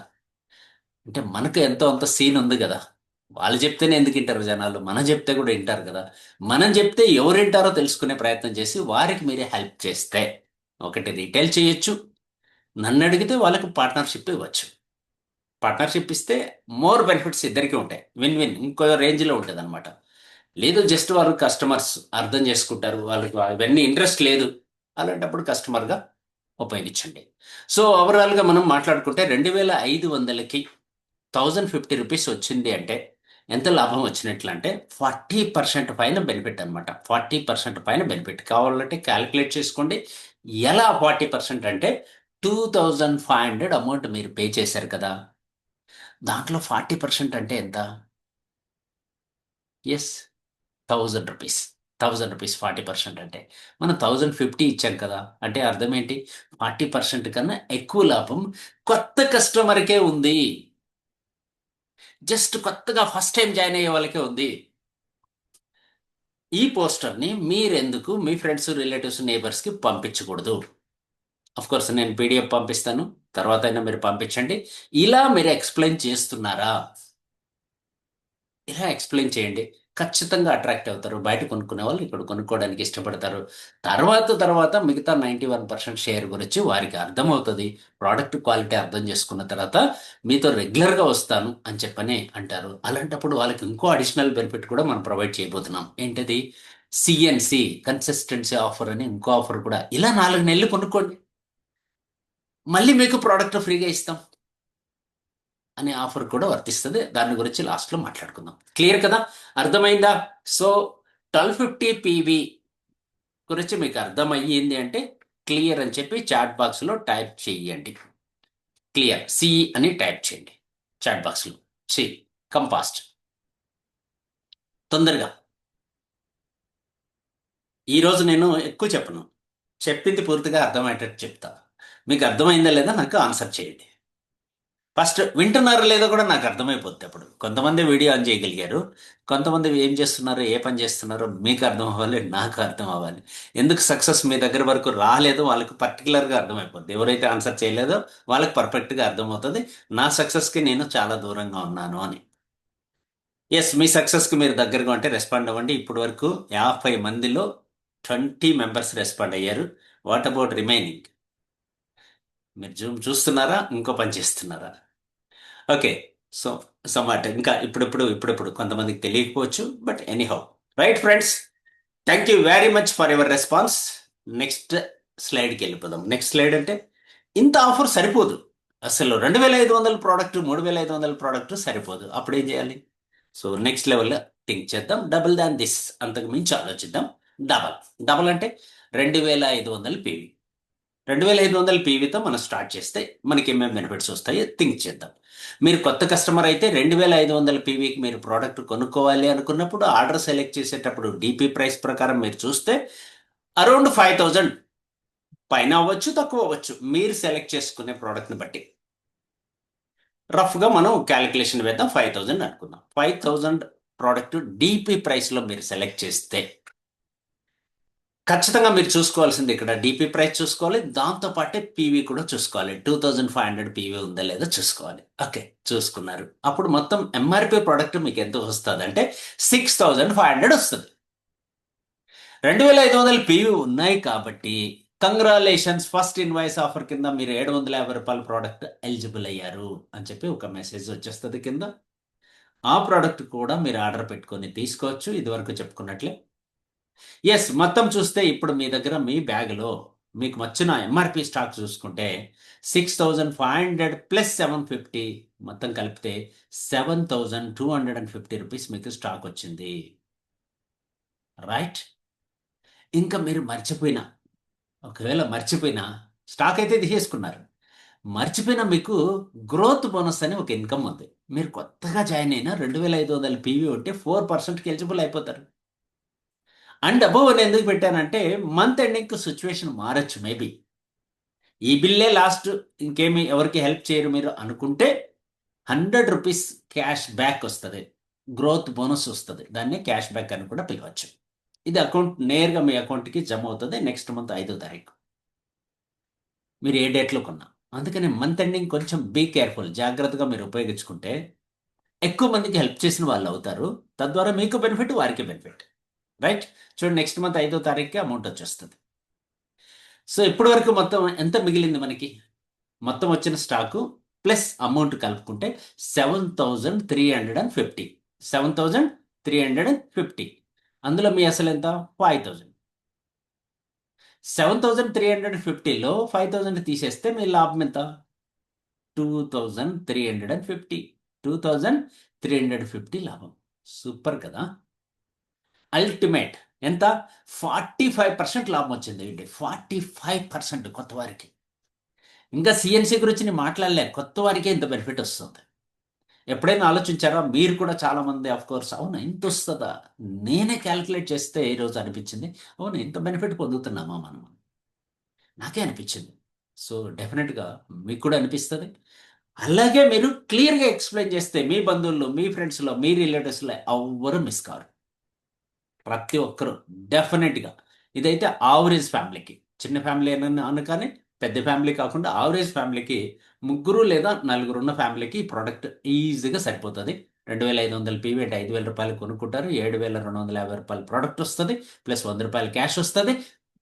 అంటే మనకు ఎంతో అంత సీన్ ఉంది కదా. వాళ్ళు చెప్తేనే ఎందుకు వింటారు జనాలు? మనం చెప్తే కూడా వింటారు కదా. మనం చెప్తే ఎవరు వింటారో తెలుసుకునే ప్రయత్నం చేసి వారికి మీరే హెల్ప్ చేస్తే, ఒకటి రీటైల్ చేయొచ్చు, నన్ను అడిగితే వాళ్ళకు పార్ట్నర్షిప్ ఇవ్వచ్చు. పార్ట్నర్షిప్ ఇస్తే మోర్ బెనిఫిట్స్ ఇద్దరికీ ఉంటాయి, విన్ విన్ ఇంకో రేంజ్లో ఉంటుంది అనమాట. లేదు జస్ట్ వారు కస్టమర్స్ అర్థం చేసుకుంటారు, వాళ్ళకి ఇవన్నీ ఇంట్రెస్ట్ లేదు, అలాంటప్పుడు కస్టమర్గా ఉపయోగించండి. సో ఓవరాల్గా మనం మాట్లాడుకుంటే 2500కి 1050 రూపీస్ వచ్చింది అంటే ఎంత లాభం వచ్చినట్లు అంటే 40% పైన బెనిఫిట్ అనమాట. 40% పైన బెనిఫిట్ కావాలంటే క్యాలిక్యులేట్ చేసుకోండి. ఎలా 40% అంటే 2500 అమౌంట్ మీరు పే చేశారు కదా, దాంట్లో 40% అంటే ఎంత? Yes, 1000 rupees. 1000 రూపీస్ 40% అంటే మనం 1050 ఇచ్చాం కదా, అంటే అర్థం ఏంటి? 40% కన్నా ఎక్కువ లాభం కొత్త కస్టమర్కే ఉంది. జస్ట్ కొత్తగా ఫస్ట్ టైం జాయిన్ అయ్యే వాళ్ళకే ఉంది. ఈ పోస్టర్ని మీరెందుకు మీ ఫ్రెండ్స్, రిలేటివ్స్, నేబర్స్కి పంపించకూడదు? కోర్స్ నేను పీడిఎఫ్ పంపిస్తాను, తర్వాత అయినా మీరు పంపించండి. ఇలా మీరు ఎక్స్ప్లెయిన్ చేస్తున్నారా? ఇలా ఎక్స్ప్లెయిన్ చేయండి. ఖచ్చితంగా అట్రాక్ట్ అవుతారు. బయట కొనుక్కునే వాళ్ళు ఇక్కడ కొనుక్కోవడానికి ఇష్టపడతారు. తర్వాత మిగతా 91% షేర్ గురించి వారికి అర్థమవుతుంది. ప్రోడక్ట్ క్వాలిటీ అర్థం చేసుకున్న తర్వాత మీతో రెగ్యులర్గా వస్తాను అని చెప్పని అంటారు. అలాంటప్పుడు వాళ్ళకి ఇంకో అడిషనల్ బెనిఫిట్ కూడా మనం ప్రొవైడ్ చేయబోతున్నాం. ఏంటది? సిఎన్సి, కన్సిస్టెన్సీ ఆఫర్ అని ఇంకో ఆఫర్ కూడా. ఇలా 4 నెలలు కొనుక్కోండి, మళ్ళీ మీకు ప్రోడక్ట్ ఫ్రీగా ఇస్తాం అనే ఆఫర్ కూడా వర్తిస్తుంది. దాని గురించి లాస్ట్లో మాట్లాడుకుందాం. క్లియర్ కదా? అర్థమైందా? సో 1250 PV గురించి మీకు అర్థమయ్యింది అంటే క్లియర్ అని చెప్పి చాట్ బాక్స్లో టైప్ చేయండి. క్లియర్ సి అని టైప్ చేయండి చాట్ బాక్స్లో. సి కంపాస్ట్ తొందరగా. ఈరోజు నేను ఎక్కువ చెప్పను, చెప్పింది పూర్తిగా అర్థమయ్యేటట్టు చెప్తా. మీకు అర్థమైందా లేదా నాకు ఆన్సర్ చేయండి. ఫస్ట్ వింటున్నారో లేదో కూడా నాకు అర్థమైపోద్ది. అప్పుడు కొంతమంది వీడియో ఆన్ చేయగలిగారు, కొంతమంది ఏం చేస్తున్నారు, ఏ పని చేస్తున్నారో మీకు అర్థం అవ్వాలి, నాకు అర్థం అవ్వాలి. ఎందుకు సక్సెస్ మీ దగ్గర వరకు రాలేదో వాళ్ళకి పర్టికులర్గా అర్థమైపోద్ది. ఎవరైతే ఆన్సర్ చేయలేదో వాళ్ళకి పర్ఫెక్ట్గా అర్థమవుతుంది నా సక్సెస్కి నేను చాలా దూరంగా ఉన్నాను అని. ఎస్, మీ సక్సెస్కి మీరు దగ్గరగా ఉంటే రెస్పాండ్ అవ్వండి. ఇప్పటి వరకు 50 మందిలో 20 మెంబర్స్ రెస్పాండ్ అయ్యారు. What about remaining? మీరు జూమ్ చూస్తున్నారా, ఇంకో పని చేస్తున్నారా? ఓకే. సో సమాట ఇంకా ఇప్పుడిప్పుడు కొంతమందికి తెలియకపోవచ్చు, but anyhow. Right friends, thank you very much for your response. Next స్లైడ్కి వెళ్ళిపోదాం. నెక్స్ట్ స్లైడ్ అంటే ఇంత ఆఫర్ సరిపోదు. అసలు 2500 ప్రోడక్ట్, 3500 ప్రోడక్ట్ సరిపోదు. అప్పుడు ఏం చేయాలి? సో నెక్స్ట్ లెవెల్లో థింక్ చేద్దాం. డబుల్ దాన్ దిస్, అంతకు మించి ఆలోచిద్దాం. డబల్ డబల్ అంటే 2500 PV. 2500 PVతో మనం స్టార్ట్ చేస్తే మనకి ఏమేమి బెనిఫిట్స్ వస్తాయో థింక్ చేద్దాం. మీరు కొత్త కస్టమర్ అయితే 2500 PVకి మీరు ప్రోడక్ట్ కొనుక్కోవాలి అనుకున్నప్పుడు ఆర్డర్ సెలెక్ట్ చేసేటప్పుడు డిపి ప్రైస్ ప్రకారం మీరు చూస్తే అరౌండ్ 5000 పైన అవ్వచ్చు, తక్కువ అవ్వచ్చు, మీరు సెలెక్ట్ చేసుకునే ప్రోడక్ట్ని బట్టి. రఫ్గా మనం క్యాలిక్యులేషన్ వేద్దాం. 5000 అనుకుందాం. 5000 ప్రోడక్ట్ డిపి ప్రైస్లో మీరు సెలెక్ట్ చేస్తే ఖచ్చితంగా మీరు చూసుకోవాల్సింది ఇక్కడ డిపి ప్రైస్ చూసుకోవాలి, దాంతో పాటే పీవీ కూడా చూసుకోవాలి. 2500 PV ఉందా లేదా చూసుకోవాలి. ఓకే, చూసుకున్నారు. అప్పుడు మొత్తం ఎంఆర్పి ప్రోడక్ట్ మీకు ఎంత వస్తుంది అంటే 6500 వస్తుంది. 2500 PV ఉన్నాయి కాబట్టి కంగ్రాలేషన్స్, ఫస్ట్ ఇన్వాయిస్ ఆఫర్ కింద మీరు 750 రూపాయల ప్రోడక్ట్ ఎలిజిబుల్ అయ్యారు అని చెప్పి ఒక మెసేజ్ వచ్చేస్తుంది కింద. ఆ ప్రోడక్ట్ కూడా మీరు ఆర్డర్ పెట్టుకొని తీసుకోవచ్చు, ఇదివరకు చెప్పుకున్నట్లే. ఎస్, మొత్తం చూస్తే ఇప్పుడు మీ దగ్గర మీ బ్యాగ్లో మీకు వచ్చిన ఎంఆర్పి స్టాక్ చూసుకుంటే 6500 ప్లస్ 750 మొత్తం కలిపితే 7250 రూపీస్ మీకు స్టాక్ వచ్చింది. రైట్? ఇంకా మీరు మర్చిపోయినా, ఒకవేళ మర్చిపోయినా, స్టాక్ అయితే తీసేసుకున్నారు, మర్చిపోయినా మీకు గ్రోత్ బోనస్ అని ఒక ఇన్కమ్ ఉంది. మీరు కొత్తగా జాయిన్ అయినా 2500 PV ఉంటే 4%కి ఎలిజిబుల్ అయిపోతారు. అండ్ అబోవ్ అని ఎందుకు పెట్టానంటే మంత్ ఎండింగ్ సిచ్యువేషన్ మారచ్చు మేబీ. ఈ బిల్లే లాస్ట్, ఇంకేమి ఎవరికి హెల్ప్ చేయరు మీరు అనుకుంటే 100 రూపీస్ క్యాష్ బ్యాక్ వస్తుంది, గ్రోత్ బోనస్ వస్తుంది. దాన్ని క్యాష్ బ్యాక్ అని కూడా పిలవచ్చు. ఇది అకౌంట్ నేరుగా మీ అకౌంట్కి జమ అవుతుంది నెక్స్ట్ మంత్ 5వ తారీఖు, మీరు ఏ డేట్లో కొన్నా. అందుకని మంత్ ఎండింగ్ కొంచెం బీ కేర్ఫుల్, జాగ్రత్తగా మీరు ఉపయోగించుకుంటే ఎక్కువ మందికి హెల్ప్ చేసిన వాళ్ళు అవుతారు. తద్వారా మీకు బెనిఫిట్, వారికి బెనిఫిట్. రైట్? చూడండి, నెక్స్ట్ మంత్ 5వ తారీఖుకి అమౌంట్ వచ్చేస్తుంది. సో ఇప్పటి వరకు మొత్తం ఎంత మిగిలింది మనకి? మొత్తం వచ్చిన స్టాకు ప్లస్ అమౌంట్ కలుపుకుంటే 7350. 7350. అందులో మీ అసలు ఎంత? 5000. 7350లో 5000 తీసేస్తే మీ లాభం ఎంత? 2350. 2350 లాభం. సూపర్ కదా? అల్టిమేట్. ఎంత? 45% లాభం వచ్చింది. 45% కొత్త వారికి. ఇంకా సిఎన్సి గురించి నేను మాట్లాడలే, కొత్త వారికే ఇంత బెనిఫిట్ వస్తుంది. ఎప్పుడైనా ఆలోచించారా? మీరు కూడా చాలా మంది ఆఫ్ కోర్స్ అవునా ఇంత వస్తుందా, నేనే క్యాలిక్యులేట్ చేస్తే ఈరోజు అనిపించింది, అవును ఇంత బెనిఫిట్ పొందుతున్నామా మనం, నాకే అనిపించింది. సో డెఫినెట్గా మీకు కూడా అనిపిస్తుంది. అలాగే మీరు క్లియర్గా ఎక్స్ప్లెయిన్ చేస్తే మీ బంధువుల్లో, మీ ఫ్రెండ్స్లో, మీ రిలేటివ్స్లో ఎవ్వరు మిస్ కారు. ప్రతి ఒక్కరు డెఫినెట్గా. ఇదైతే ఆవరేజ్ ఫ్యామిలీకి, చిన్న ఫ్యామిలీ అని కానీ పెద్ద ఫ్యామిలీ కాకుండా ఆవరేజ్ ఫ్యామిలీకి, ముగ్గురు లేదా నలుగురు ఉన్న ఫ్యామిలీకి ఈ ప్రోడక్ట్ ఈజీగా సరిపోతుంది. 2500 పీవీ అంటే 5,000 రూపాయలు కొనుక్కుంటారు. 7,250 రూపాయలు ప్రోడక్ట్ వస్తుంది. ప్లస్ ₹100 క్యాష్ వస్తుంది.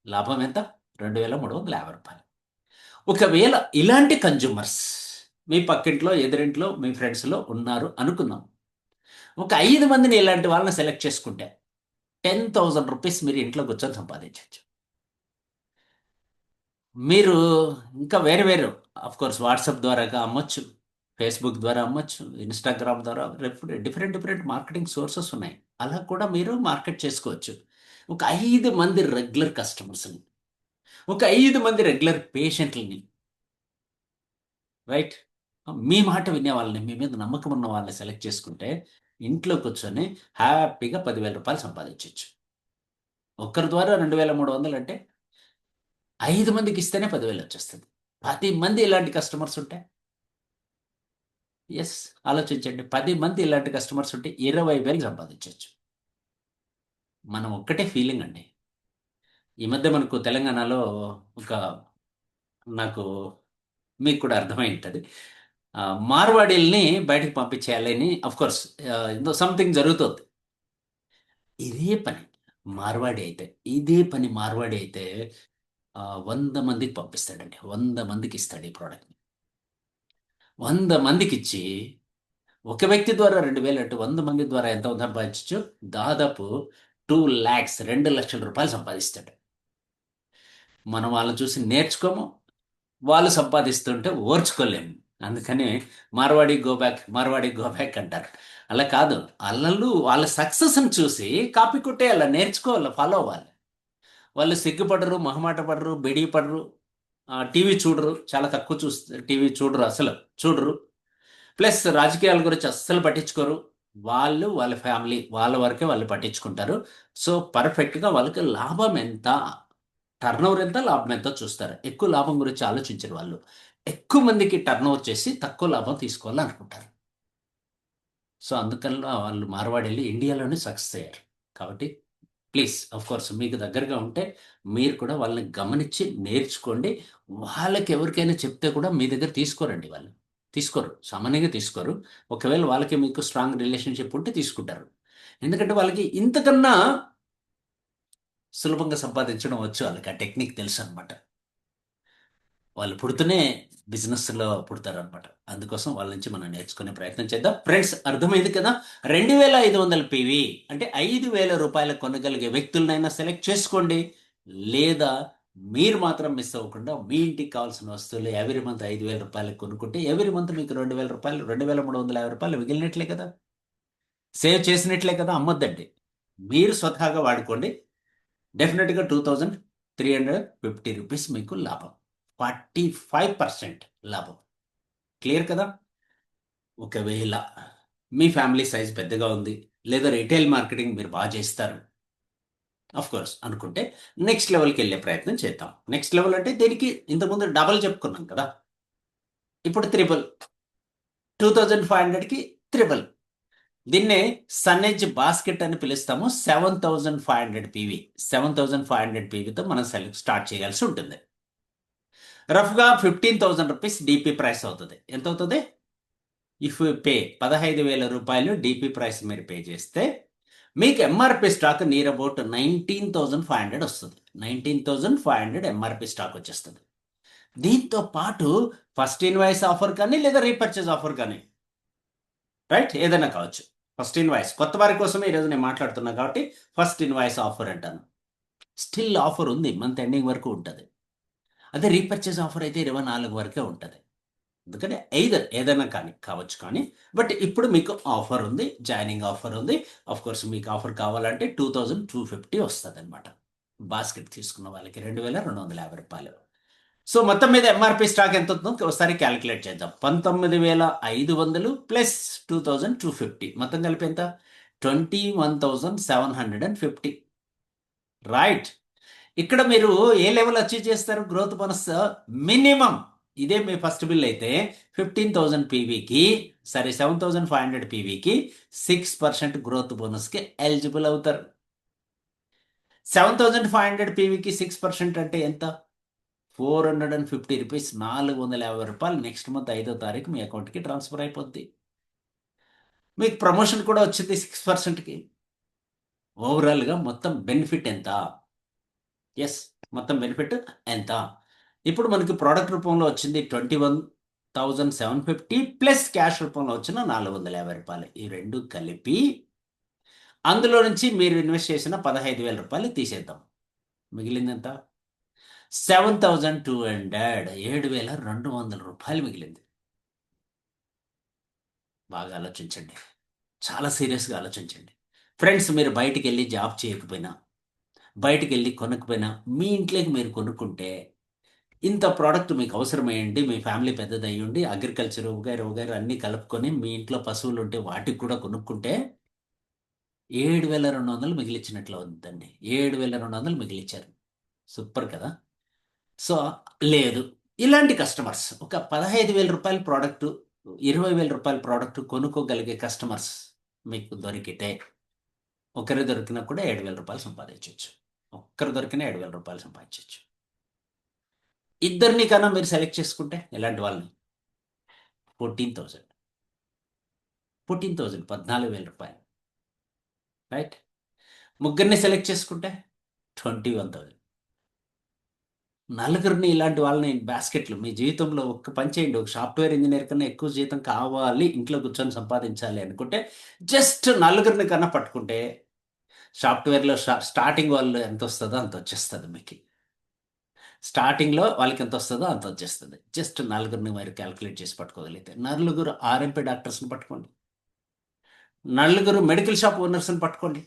లాభం ఎంత? ₹2,350. ఒకవేళ ఇలాంటి కన్జ్యూమర్స్ మీ పక్కింట్లో, ఎదురింట్లో, మీ ఫ్రెండ్స్లో ఉన్నారు అనుకుందాం. ఒక 5 మందిని ఇలాంటి వాళ్ళని సెలెక్ట్ చేసుకుంటే ₹10,000 మీరు ఇంట్లో కూర్చొని సంపాదించవచ్చు. మీరు ఇంకా వేరు వేరు కోర్స్ వాట్సాప్ ద్వారా అమ్మొచ్చు, ఫేస్బుక్ ద్వారా అమ్మొచ్చు, ఇన్స్టాగ్రామ్ ద్వారా డిఫరెంట్ డిఫరెంట్ మార్కెటింగ్ సోర్సెస్ ఉన్నాయి. అలా కూడా మీరు మార్కెట్ చేసుకోవచ్చు. ఒక 5 మంది రెగ్యులర్ కస్టమర్స్ని, ఒక 5 మంది రెగ్యులర్ పేషెంట్లని, రైట్, మీ మాట వినే వాళ్ళని, మీ మీద నమ్మకం ఉన్న వాళ్ళని సెలెక్ట్ చేసుకుంటే ఇంట్లో కూర్చొని హ్యాపీగా ₹10,000 సంపాదించవచ్చు. ఒక్కరి ద్వారా 2,300 అంటే 5 మందికి ఇస్తేనే 10,000 వచ్చేస్తుంది. 10 మంది ఇలాంటి కస్టమర్స్ ఉంటే, ఎస్, ఆలోచించండి. 10 మంది ఇలాంటి కస్టమర్స్ ఉంటే 20,000 సంపాదించవచ్చు. మనం ఒక్కటే ఫీలింగ్ అండి. ఈ మధ్య మనకు తెలంగాణలో ఒక, నాకు మీకు కూడా అర్థమై ఉంటది. మార్వాడీల్ని బయటకు పంపించేయాలని కోర్స్ ఏదో సంథింగ్ జరుగుతోంది. ఇదే పని మార్వాడి అయితే, ఇదే పని మార్వాడి అయితే 100 మందికి పంపిస్తాడండి. 100 మందికి ఇస్తాడు ఈ ప్రోడక్ట్‌ని. 100 మందికిచ్చి, ఒక వ్యక్తి ద్వారా 2,000 అంటే 100 మంది ద్వారా ఎంత సంపాదించొచ్చు? దాదాపు 2,00,000 ₹2,00,000 సంపాదిస్తాడు. మనం వాళ్ళని చూసి నేర్చుకోము. వాళ్ళు సంపాదిస్తుంటే ఓర్చుకోలేము. అందుకని Marwadi go back, Marwadi go back అంటారు. అలా కాదు. ఆళ్ళళ్ళు వాళ్ళ సక్సెస్‌ని చూసి కాపీ కొట్టేయాల, నేర్చుకోవాల, ఫాలో అవ్వాలి. వాళ్ళు సిగ్గుపడరు, మొహమాట పడరు, బిడి పడరు. టీవీ చూడరు. చాలా తక్కువ టీవీ చూడరు, అసలు చూడరు. ప్లస్ రాజకీయాల గురించి అస్సలు పట్టించుకోరు. వాళ్ళు, వాళ్ళ ఫ్యామిలీ వాళ్ళ వరకే వాళ్ళు పట్టించుకుంటారు. సో, పర్ఫెక్ట్‌గా వాళ్ళకి లాభం ఎంత, టర్నోవర్ ఎంత, లాభం ఎంతో చూస్తారు. ఎక్కువ లాభం గురించి ఆలోచించరు వాళ్ళు. ఎక్కువ మందికి టర్నోవర్ చేసి తక్కువ లాభం తీసుకోవాలనుకుంటారు. సో, అందుకని వాళ్ళు మార్వాడెళ్ళి ఇండియాలోనే సక్సెస్ అయ్యారు. కాబట్టి ప్లీజ్, కోర్స్ మీకు దగ్గరగా ఉంటే మీరు కూడా వాళ్ళని గమనించి నేర్చుకోండి. వాళ్ళకి ఎవరికైనా చెప్తే కూడా మీ దగ్గర తీసుకోరండి వాళ్ళు. తీసుకోరు. సామాన్యంగా తీసుకోరు. ఒకవేళ వాళ్ళకి మీకు స్ట్రాంగ్ రిలేషన్‌షిప్ ఉంటే తీసుకుంటారు. ఎందుకంటే వాళ్ళకి ఇంతకన్నా సులభంగా సంపాదించడం వచ్చు. ఆళ్ళకి ఆ టెక్నిక్ తెలుసనమాట. వాళ్ళు పుడుతూనే బిజినెస్‌లో పుడతారనమాట. అందుకోసం వాళ్ళ నుంచి మనం నేర్చుకునే ప్రయత్నం చేద్దాం. ఫ్రెండ్స్, అర్థమైంది కదా! 2,500 పీవీ అంటే ₹5,000 కొనగలిగే వ్యక్తులనైనా సెలెక్ట్ చేసుకోండి. లేదా మీరు మాత్రం మిస్ అవ్వకుండా మీ ఇంటికి కావాల్సిన వస్తువులు ఎవ్రీ మంత్ ₹5,000 కొనుక్కుంటే ఎవ్రీ మంత్ మీకు ₹2,000 ₹2,350 మిగిలినట్లే కదా! సేవ్ చేసినట్లే కదా! అమ్మొద్దండి. మీరు స్వతహాగా వాడుకోండి. డెఫినిట్‌గా ₹2,350 మీకు లాభం. 45% లాభం. క్లియర్ కదా! ఒకవేళ మీ ఫ్యామిలీ సైజ్ పెద్దగా ఉంది, లేదా రిటైల్ మార్కెటింగ్ మీరు చేస్తారు కోర్స్ అనుకుంటే నెక్స్ట్ లెవెల్‌కెళ్ళే ప్రయత్నం చేద్దాం. నెక్స్ట్ లెవెల్ అంటే దీనికి ఇంతకుముందు డబల్ చెప్పుకున్నాం కదా! ఇప్పుడు త్రిబుల్. 2,500కి త్రిబుల్. దీన్నే సన్ ఎడ్జ్ బాస్కెట్ అని పిలుస్తాము. 7,500 పీవీ. 7,500 పీవీతో మనం స్టార్ట్ చేయాల్సి ఉంటుంది. రఫ్‌గా ₹15,000 డీపీ ప్రైస్ అవుతది. ఎంతవుతది? If you pay ₹15,000 DP price మీరు పే చేస్తే మీకు ఎంఆర్‌పీ స్టాక్ నియర్ అబౌట్ 19,500 వస్తది. 19,500 ఎంఆర్‌పీ స్టాక్ వచ్చేస్తది. దీంతో పాటు ఫస్ట్ ఇన్వాయిస్ ఆఫర్ కానీ, లేదా రీపర్చేజ్ ఆఫర్ కానీ, రైట్, ఏదైనా కావచ్చు. ఫస్ట్ ఇన్వాయిస్ కొత్త వారి కోసమే ఈరోజు నేను మాట్లాడుతున్నా కాబట్టి ఫస్ట్ ఇన్వాయిస్ ఆఫర్ అంటాను. స్టిల్ ఆఫర్ ఉంది. మంత్ ఎండింగ్ వరకు ఉంటది. అదే రీపర్చేజ్ ఆఫర్ అయితే 24 వరకే ఉంటది. అందుకని ఏదైనా కానీ కావచ్చు కానీ, బట్ ఇప్పుడు మీకు ఆఫర్ ఉంది. జాయినింగ్ ఆఫర్ ఉంది. కోర్స్ మీకు ఆఫర్ కావాలంటే 2,250 వస్తదనమాట. బాస్కెట్ తీసుకున్న వాళ్ళకి ₹2,250. సో, మొత్తం మీద ఎంఆర్‌పీ స్టాక్ ఎంతవుతుందో ఒకసారి కాలిక్యులేట్ చేద్దాం. 19,500 ప్లస్ 2,250 మొత్తం కలిపి ఎంత? 21,750. రైట్. ఇక్కడ మీరు ఏ లెవెల్ అచీవ్ చేస్తారు గ్రోత్ బోనస్? మినిమమ్ ఇదే మీ ఫస్ట్ బిల్ అయితే 15,000 పీవీకి, సారీ 7,500 పీవీకి 6% గ్రోత్ బోనస్కి ఎలిజిబుల్ అవుతారు. 7,500 పీవీకి 6% అంటే ఎంత? ₹450. ₹450 నెక్స్ట్ మంత్ 5వ తారీఖు మీ అకౌంట్కి ట్రాన్స్ఫర్ అయిపోద్ది. మీకు ప్రమోషన్ కూడా వచ్చింది 6%కి. ఓవరాల్గా మొత్తం బెనిఫిట్ ఎంత? ఎస్, మొత్తం బెనిఫిట్ ఎంత? ఇప్పుడు మనకి ప్రోడక్ట్ రూపంలో వచ్చింది 21,750 ప్లస్ క్యాష్ రూపంలో వచ్చిన రూ. 450. ఈ రెండు కలిపి అందులో నుంచి మీరు ఇన్వెస్ట్ చేసిన రూ. 15,000 తీసేద్దాం. మిగిలింది ఎంత? 7,200, రూ. 7,200 మిగిలింది. బాగా ఆలోచించండి, చాలా సీరియస్గా ఆలోచించండి. ఫ్రెండ్స్, మీరు బయటికి వెళ్ళి జాబ్ చేయకపోయినా, బయటికి వెళ్ళి కొనకపోయినా, మీ ఇంట్లోకి మీరు కొనుక్కుంటే ఇంత ప్రోడక్ట్ మీకు అవసరమయ్యండి. మీ ఫ్యామిలీ పెద్దదయ్యుండి అగ్రికల్చర్ వగైరా వగైరా అన్నీ కలుపుకొని మీ ఇంట్లో పశువులు ఉంటే వాటికి కూడా కొనుక్కుంటే 7,200 మిగిలిచ్చినట్లు అవుతుందండి. 7,200 మిగిలిచ్చారు. సూపర్ కదా! సో, లేదు, ఇలాంటి కస్టమర్స్ ఒక రూ. 15,000 ప్రోడక్ట్, రూ. 20,000 ప్రోడక్ట్ కొనుక్కోగలిగే కస్టమర్స్ మీకు దొరికితే, ఒకరు దొరికినా కూడా రూ. 7,000 సంపాదించవచ్చు. ఒక్కరు దొరికినా రూ. 7,000 సంపాదించవచ్చు. ఇద్దరిని కన్నా మీరు సెలెక్ట్ చేసుకుంటే ఎలాంటి వాళ్ళని? 14,000, 14,000, రూ. 14,000. రైట్. ముగ్గురిని సెలెక్ట్ చేసుకుంటే 21,000. నలుగురిని ఇలాంటి వాళ్ళని బాస్కెట్లు మీ జీవితంలో ఒక్క పని చేయండి. ఒక సాఫ్ట్వేర్ ఇంజనీర్ కన్నా ఎక్కువ జీతం కావాలి, ఇంట్లో కూర్చొని సంపాదించాలి అనుకుంటే జస్ట్ నలుగురిని కన్నా పట్టుకుంటే సాఫ్ట్వేర్లో స్టార్టింగ్ వాళ్ళు ఎంత వస్తుందో అంత వచ్చేస్తుంది మీకు. స్టార్టింగ్లో వాళ్ళకి ఎంత వస్తుందో అంత వచ్చేస్తుంది. జస్ట్ నలుగురిని మీరు క్యాల్కులేట్ చేసి పట్టుకోగలిగితే, నలుగురు ఆర్ఎంపీ డాక్టర్స్ని పట్టుకోండి, నలుగురు మెడికల్ షాప్ ఓనర్స్ని పట్టుకోండి,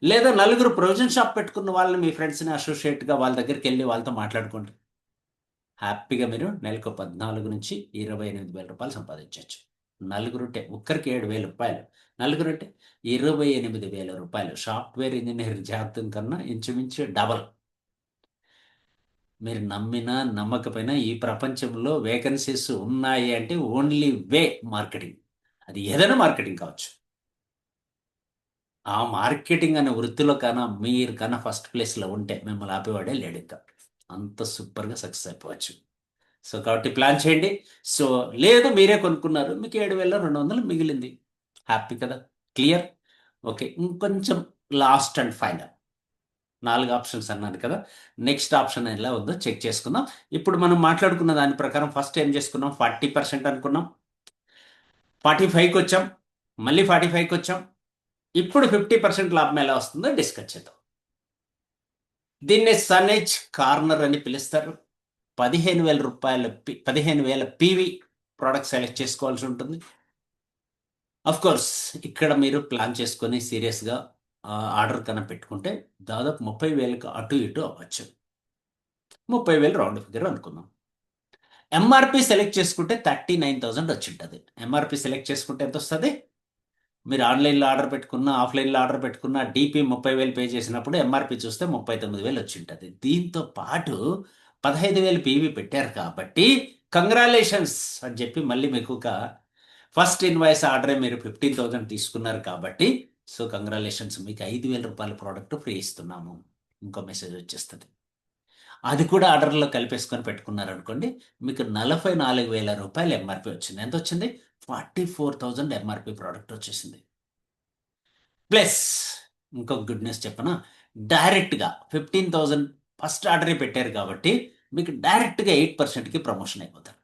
లేదా నలుగురు ప్రొవిజన్ షాప్ పెట్టుకున్న వాళ్ళని మీ ఫ్రెండ్స్ని అసోసియేట్గా వాళ్ళ దగ్గరికి వెళ్ళి వాళ్ళతో మాట్లాడుకోండి. హ్యాపీగా మీరు నెలకు 14,000 నుంచి 28,000 సంపాదించవచ్చు. నలుగురుంటే ఒక్కరికి రూ. 7,000, నలుగురుంటే రూ. 28,000. సాఫ్ట్వేర్ ఇంజనీర్ జాబ్ కన్నా ఇంచుమించు డబల్. మీరు నమ్మినా నమ్మకపోయినా ఈ ప్రపంచంలో వేకెన్సీస్ ఉన్నాయి అంటే ఓన్లీ వే మార్కెటింగ్. అది ఏదైనా మార్కెటింగ్ కావచ్చు. ఆ మార్కెటింగ్ అనే వృత్తిలో కన్నా మీరు కన్నా ఫస్ట్ ప్లేస్లో ఉంటే మిమ్మల్ని ఆపేవాడే లేడు ఇంకా. అంత సూపర్గా సక్సెస్ అయిపోవచ్చు. సో కాబట్టి ప్లాన్ చేయండి. సో లేదు, మీరే కొనుక్కున్నారు, మీకు 7,200 మిగిలింది. హ్యాపీ కదా? క్లియర్? ఓకే, ఇంకొంచెం లాస్ట్ అండ్ ఫైనల్ 4 ఆప్షన్స్ అన్నాను కదా. నెక్స్ట్ ఆప్షన్ ఎలా ఉందో చెక్ చేసుకుందాం. ఇప్పుడు మనం మాట్లాడుకున్న దాని ప్రకారం ఫస్ట్ ఏం చేసుకున్నాం? 40% అనుకున్నాం, 45కి వచ్చాం, మళ్ళీ 45కి వచ్చాం. ఇప్పుడు 50% లాభం ఎలా వస్తుందో డిస్కస్ చేద్దాం. దీన్ని సనేజ్ కార్నర్ అని పిలుస్తారు. రూ. 15,000 పీవీ ప్రోడక్ట్ సెలెక్ట్ చేసుకోవాల్సి ఉంటుంది. అఫ్ కోర్స్ ఇక్కడ మీరు ప్లాన్ చేసుకొని సీరియస్గా ఆర్డర్ కన్నా పెట్టుకుంటే దాదాపు 30,000కి అటు ఇటు అవ్వచ్చు. 30,000 రౌండ్ ఫిగర్ అనుకుందాం. ఎంఆర్పి సెలెక్ట్ చేసుకుంటే 39,000 వచ్చి ఉంటుంది. ఎంఆర్పి సెలెక్ట్ చేసుకుంటే ఎంత వస్తుంది? మీరు ఆన్లైన్లో ఆర్డర్ పెట్టుకున్న, ఆఫ్లైన్లో ఆర్డర్ పెట్టుకున్న, డిపి 30,000 పే చేసినప్పుడు ఎంఆర్పి చూస్తే 39,000 వచ్చి ఉంటుంది. దీంతో పాటు 15,000 పీవీ పెట్టారు కాబట్టి కంగ్రాలేషన్స్ అని చెప్పి మళ్ళీ మీకు ఒక ఫస్ట్ ఇన్వాయిస్ ఆర్డరే మీరు 15,000 తీసుకున్నారు కాబట్టి, సో కంగ్రాలేషన్స్, మీకు రూ. 5,000 ప్రోడక్ట్ ఫ్రీ ఇస్తున్నాము. ఇంకో మెసేజ్ వచ్చేస్తుంది. అది కూడా ఆర్డర్లో కలిపేసుకొని పెట్టుకున్నారనుకోండి, మీకు రూ. 44,000 ఎంఆర్పి వచ్చింది. ఎంత వచ్చింది? 44,000 ఎంఆర్పి ప్రోడక్ట్ వచ్చేసింది. ప్లస్ ఇంకొక గుడ్ న్యూస్ చెప్పనా? డైరెక్ట్గా 15,000 ఫస్ట్ ఆర్డరే పెట్టారు కాబట్టి మీకు డైరెక్ట్గా 8%కి ప్రమోషన్ అయిపోతారు.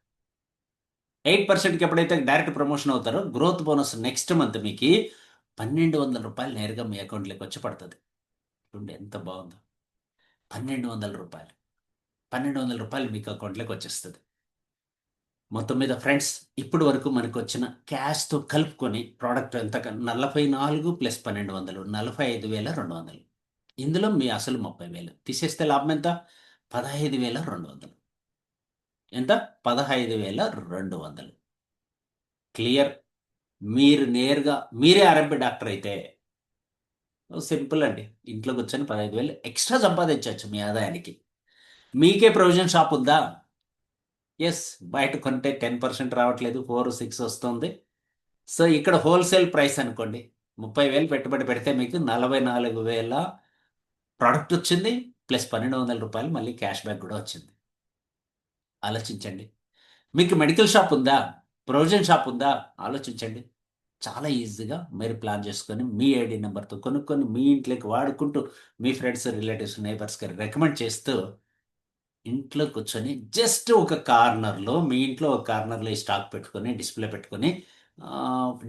8%కి ఎప్పుడైతే డైరెక్ట్ ప్రమోషన్ అవుతారో గ్రోత్ బోనస్ నెక్స్ట్ మంత్ మీకు రూ. 1,200 నేరుగా మీ అకౌంట్లోకి వచ్చి పడుతుంది. చూడండి ఎంత బాగుందో. రూ. 1,200, రూ. 1,200 మీకు అకౌంట్లోకి వచ్చేస్తుంది. మొత్తం మీద ఫ్రెండ్స్, ఇప్పుడు వరకు మనకు వచ్చిన క్యాష్తో కలుపుకొని ప్రోడక్ట్ ఎంత? 44 ప్లస్ 1,200, 45,200. ఇందులో మీ అసలు 30,000 తీసేస్తే లాభం ఎంత? 15,200. ఎంత? 15,200. క్లియర్? మీరు నేరుగా మీరే ఆర్ఎంపీ డాక్టర్ అయితే సింపుల్ అండి, ఇంట్లో కూర్చొని 15,000 ఎక్స్ట్రా సంపాదించవచ్చు మీ ఆదాయానికి. మీకే ప్రొవిజన్ షాప్ ఉందా? ఎస్, బయట కొంటే 10% రావట్లేదు, 4-6 వస్తుంది. సో ఇక్కడ హోల్సేల్ ప్రైస్ అనుకోండి, 30,000 పెట్టుబడి పెడితే మీకు 44,000 ప్రోడక్ట్ వచ్చింది, ప్లస్ రూ. 1,200 మళ్ళీ క్యాష్ బ్యాక్ కూడా వచ్చింది. ఆలోచించండి. మీకు మెడికల్ షాప్ ఉందా? ప్రొవిజన్ షాప్ ఉందా? ఆలోచించండి. చాలా ఈజీగా మీరు ప్లాన్ చేసుకొని మీ ఐడి నెంబర్తో కొనుక్కొని మీ ఇంట్లోకి వాడుకుంటూ మీ ఫ్రెండ్స్, రిలేటివ్స్, నైబర్స్‌కి రికమెండ్ చేస్తూ ఇంట్లో కూర్చొని జస్ట్ ఒక కార్నర్‌లో మీ ఇంట్లో ఒక కార్నర్‌లో ఈ స్టాక్ పెట్టుకొని, డిస్‌ప్లే పెట్టుకొని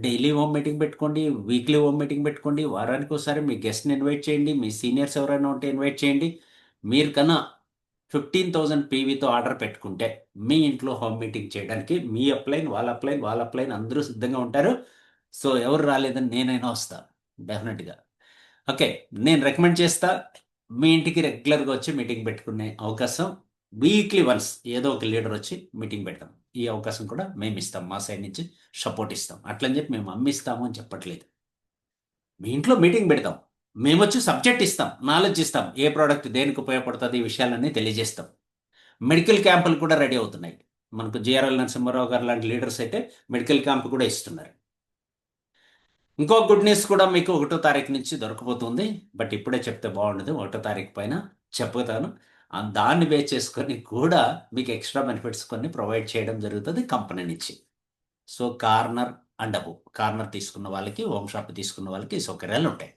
డైలీ హోమ్ మీటింగ్ పెట్టుకోండి. వీక్లీ హోమ్ మీటింగ్ పెట్టుకోండి. వారానికోసారి మీ గెస్ట్‌ని ఇన్వైట్ చేయండి. మీ సీనియర్స్ ఎవరైనా ఉంటే ఇన్వైట్ చేయండి. మీరు కన్నా 15,000 పీవీతో ఆర్డర్ పెట్టుకుంటే మీ ఇంట్లో హోమ్ మీటింగ్ చేయడానికి మీ అప్లైన్, వాళ్ళ అప్లైన్, వాళ్ళ అప్లైన్ అందరూ సిద్ధంగా ఉంటారు. సో, ఎవరు రాలేదని నేనైనా వస్తా డెఫినిట్‌గా. ఓకే. నేను రికమెండ్ చేస్తా. మీ ఇంటికి రెగ్యులర్‌గా వచ్చి మీటింగ్ పెట్టుకునే అవకాశం వీక్లీ వన్స్ ఏదో ఒక లీడర్ వచ్చి మీటింగ్ పెడతాం. ఈ అవకాశం కూడా మేమిస్తాం. మా సైడ్ నుంచి సపోర్ట్ ఇస్తాం. అట్లని చెప్పి మేము అమ్మిస్తాము అని చెప్పట్లేదు. మీ ఇంట్లో మీటింగ్ పెడతాం. మేమొచ్చి సబ్జెక్ట్ ఇస్తాం. నాలెడ్జ్ ఇస్తాం. ఏ ప్రొడక్ట్ దేనికి ఉపయోగపడుతది ఈ విషయాలన్నీ తెలియజేస్తాం. మెడికల్ క్యాంపులు కూడా రెడీ అవుతున్నాయి. మనకు జేఆర్ఎల్ నరసింహారావు గారు లాంటి లీడర్స్ అయితే మెడికల్ క్యాంప్ కూడా ఇస్తున్నారు. ఇంకో గుడ్ న్యూస్ కూడా మీకు 1 తారీఖు నుంచి దొరకబోతుంది. బట్ ఇప్పుడే చెప్తే బాగుండదు. 1 తారీఖు పైన చెప్పుతాను. దాన్ని బేస్ చేసుకొని కూడా మీకు ఎక్స్‌ట్రా బెనిఫిట్స్ కొన్ని ప్రొవైడ్ చేయడం జరుగుతది కంపెనీ నుంచి. So, corner and above. Corner తీసుకున్న వాళ్ళకి, హోమ్ షాప్ తీసుకున్న వాళ్ళకి ఈ సౌకర్యాలుంటాయి.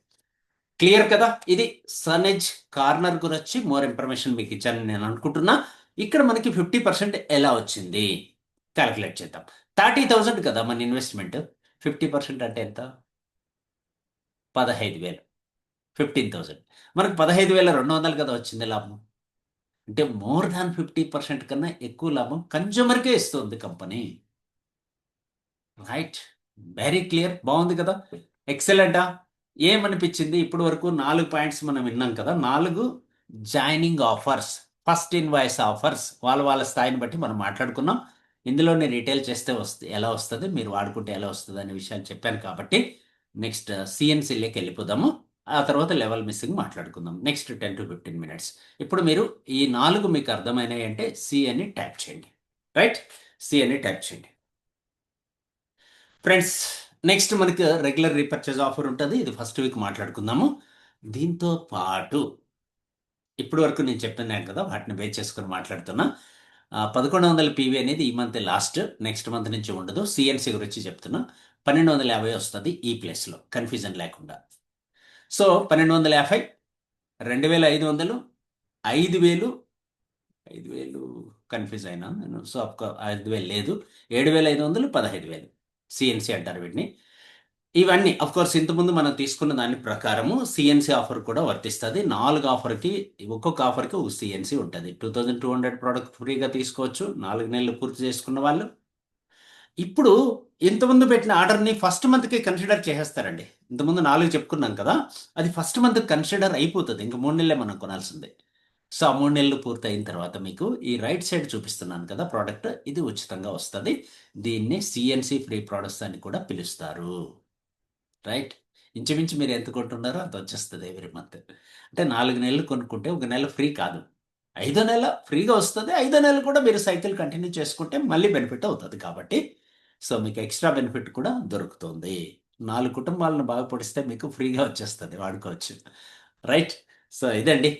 క్లియర్ కదా! ఇది సనేజ్ కార్నర్ గురించి మోర్ ఇన్ఫర్మేషన్ మీకు ఇచ్చానని నేను అనుకుంటున్నా. ఇక్కడ మనకి 50% ఎలా వచ్చింది? కాలిక్యులేట్ చేద్దాం. 30,000 కదా మన ఇన్వెస్ట్‌మెంట్. 50% అంటే ఎంత? 15,000. 15,000. మనకు 15,200 కదా వచ్చింది లాభం. అంటే మోర్ థాన్ 50% కన్నా ఎక్కువ లాభం కన్జ్యూమర్‌కే ఇస్తుంది కంపెనీ. రైట్. Very clear. బావుంది కదా! ఎక్సలెంటా? ఏమనిపించింది? ఇప్పటి వరకు 4 పాయింట్స్ మనం విన్నాం కదా! 4 joining offers, first invoice offers వాళ్ళ స్థాయిని బట్టి మనం మాట్లాడుకున్నాం. ఇందులోనే రిటైల్ చేస్తే ఎలా వస్తది? మీరు వాడుకుంటే ఎలా వస్తది? అనే విషయాలు చెప్పాను కాబట్టి నెక్స్ట్ సీఎన్‌సీ‌లోకి వెళ్ళిపోదాము. ఆ తర్వాత లెవెల్ మిస్సింగ్ మాట్లాడుకుందాం. Next 10-15 minutes. ఇప్పుడు మీరు ఈ 4 మీకు అర్థమైనాయి అంటే సి అని టైప్ చేయండి. రైట్? సి అని టైప్ చేయండి. ఫ్రెండ్స్, నెక్స్ట్ మనకు రెగ్యులర్ రీపర్చేజ్ ఆఫర్ ఉంటది. ఇది ఫస్ట్ వీక్ మాట్లాడుకుందాము. దీంతో పాటు ఇప్పటి వరకు నేను చెప్పినాను కదా! వాటిని బేస్ చేసుకొని మాట్లాడుతున్నా. 1100 పీవీ అనేది ఈ మంత్ లాస్ట్. నెక్స్ట్ మంత్ నుంచి ఉండదు. సీఎన్‌సీ గురించి చెప్తున్నా. 1250 వస్తది ఈ ప్లేస్‌లో కన్‌ఫ్యూజన్ లేకుండా. సో, 1250, 2500, 5000, 5000 కన్‌ఫ్యూజ్ అయినా నేను. సో, 5000 లేదు. 7500, 15,000 సీఎన్‌సీ అంటారు వీటిని. ఇవన్నీ ఆఫ్‌కోర్స్ ఇంతకుముందు మనం తీసుకున్న దాని ప్రకారము సీఎన్‌సీ ఆఫర్ కూడా వర్తిస్తది. 4 ఆఫర్‌కి ఒక్కొక్క ఆఫర్‌కి ఒక సీఎన్‌సీ ఉంటది. 2200 ప్రొడక్ట్ ఫ్రీగా తీసుకోవచ్చు. 4 నెలలు పూర్తి చేసుకున్న వాళ్ళు. ఇప్పుడు ఇంతకుముందు పెట్టిన ఆర్డర్‌ని ఫస్ట్ మంత్‌కే కన్సిడర్ చేసేస్తారండి. ఇంతకుముందు 4 చెప్పుకున్నాం కదా! అది ఫస్ట్ మంత్ కన్సిడర్ అయిపోతది. ఇంక 3 నెలలే మనం కొనాల్సిందే. సో, ఆ 3 నెలలు పూర్తయిన తర్వాత మీకు ఈ రైట్ సైడ్ చూపిస్తున్నాను కదా! ప్రొడక్ట్ ఇది ఉచితంగా వస్తది. దీన్ని సీఎన్‌సీ ఫ్రీ ప్రొడక్ట్స్ అని కూడా పిలుస్తారు. రైట్. ఇంచుమించు మీరు ఎంత కొంటున్నారో అంత వచ్చేస్తది ఎవ్రీ మంత్. అంటే 4 నెలలు కొనుక్కుంటే ఒక నెల ఫ్రీ కాదు. ఐదో నెల ఫ్రీగా వస్తది. ఐదో నెల కూడా మీరు సైకిల్ కంటిన్యూ చేసుకుంటే మళ్ళీ బెనిఫిట్ అవుతది కాబట్టి, సో, మీకు ఎక్స్‌ట్రా బెనిఫిట్ కూడా దొరుకుతుంది. 4 కుటుంబాలను బాగుపడిస్తే మీకు ఫ్రీగా వచ్చేస్తది వాడుకోవచ్చు. రైట్. సో, ఇదండి.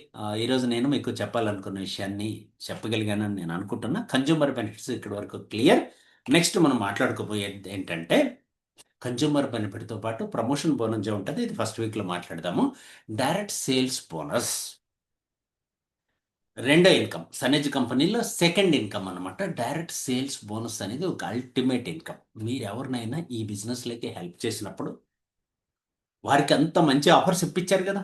ఈరోజు నేను మీకు చెప్పాలనుకున్న విషయాన్ని చెప్పగలిగానని నేను అనుకుంటున్నా. కన్జ్యూమర్ బెనిఫిట్స్ ఇక్కడి వరకు క్లియర్. నెక్స్ట్ మనం మాట్లాడుకోబోయేది ఏంటంటే కన్జ్యూమర్ బెనిఫిట్‌తో పాటు ప్రమోషన్ బోనస్ ఉంటది. ఇది ఫస్ట్ వీక్‌లో మాట్లాడదాము. Direct sales bonus. రెండో ఇన్‌కమ్. సనేజ్ కంపెనీలో సెకండ్ ఇన్‌కమ్ అన్నమాట. డైరెక్ట్ సేల్స్ బోనస్ అనేది ఒక అల్టిమేట్ ఇన్‌కమ్. మీరెవరినైనా ఈ బిజినెస్‌లోకి హెల్ప్ చేసినప్పుడు వారికి అంత మంచి ఆఫర్స్ ఇప్పించారు గదా!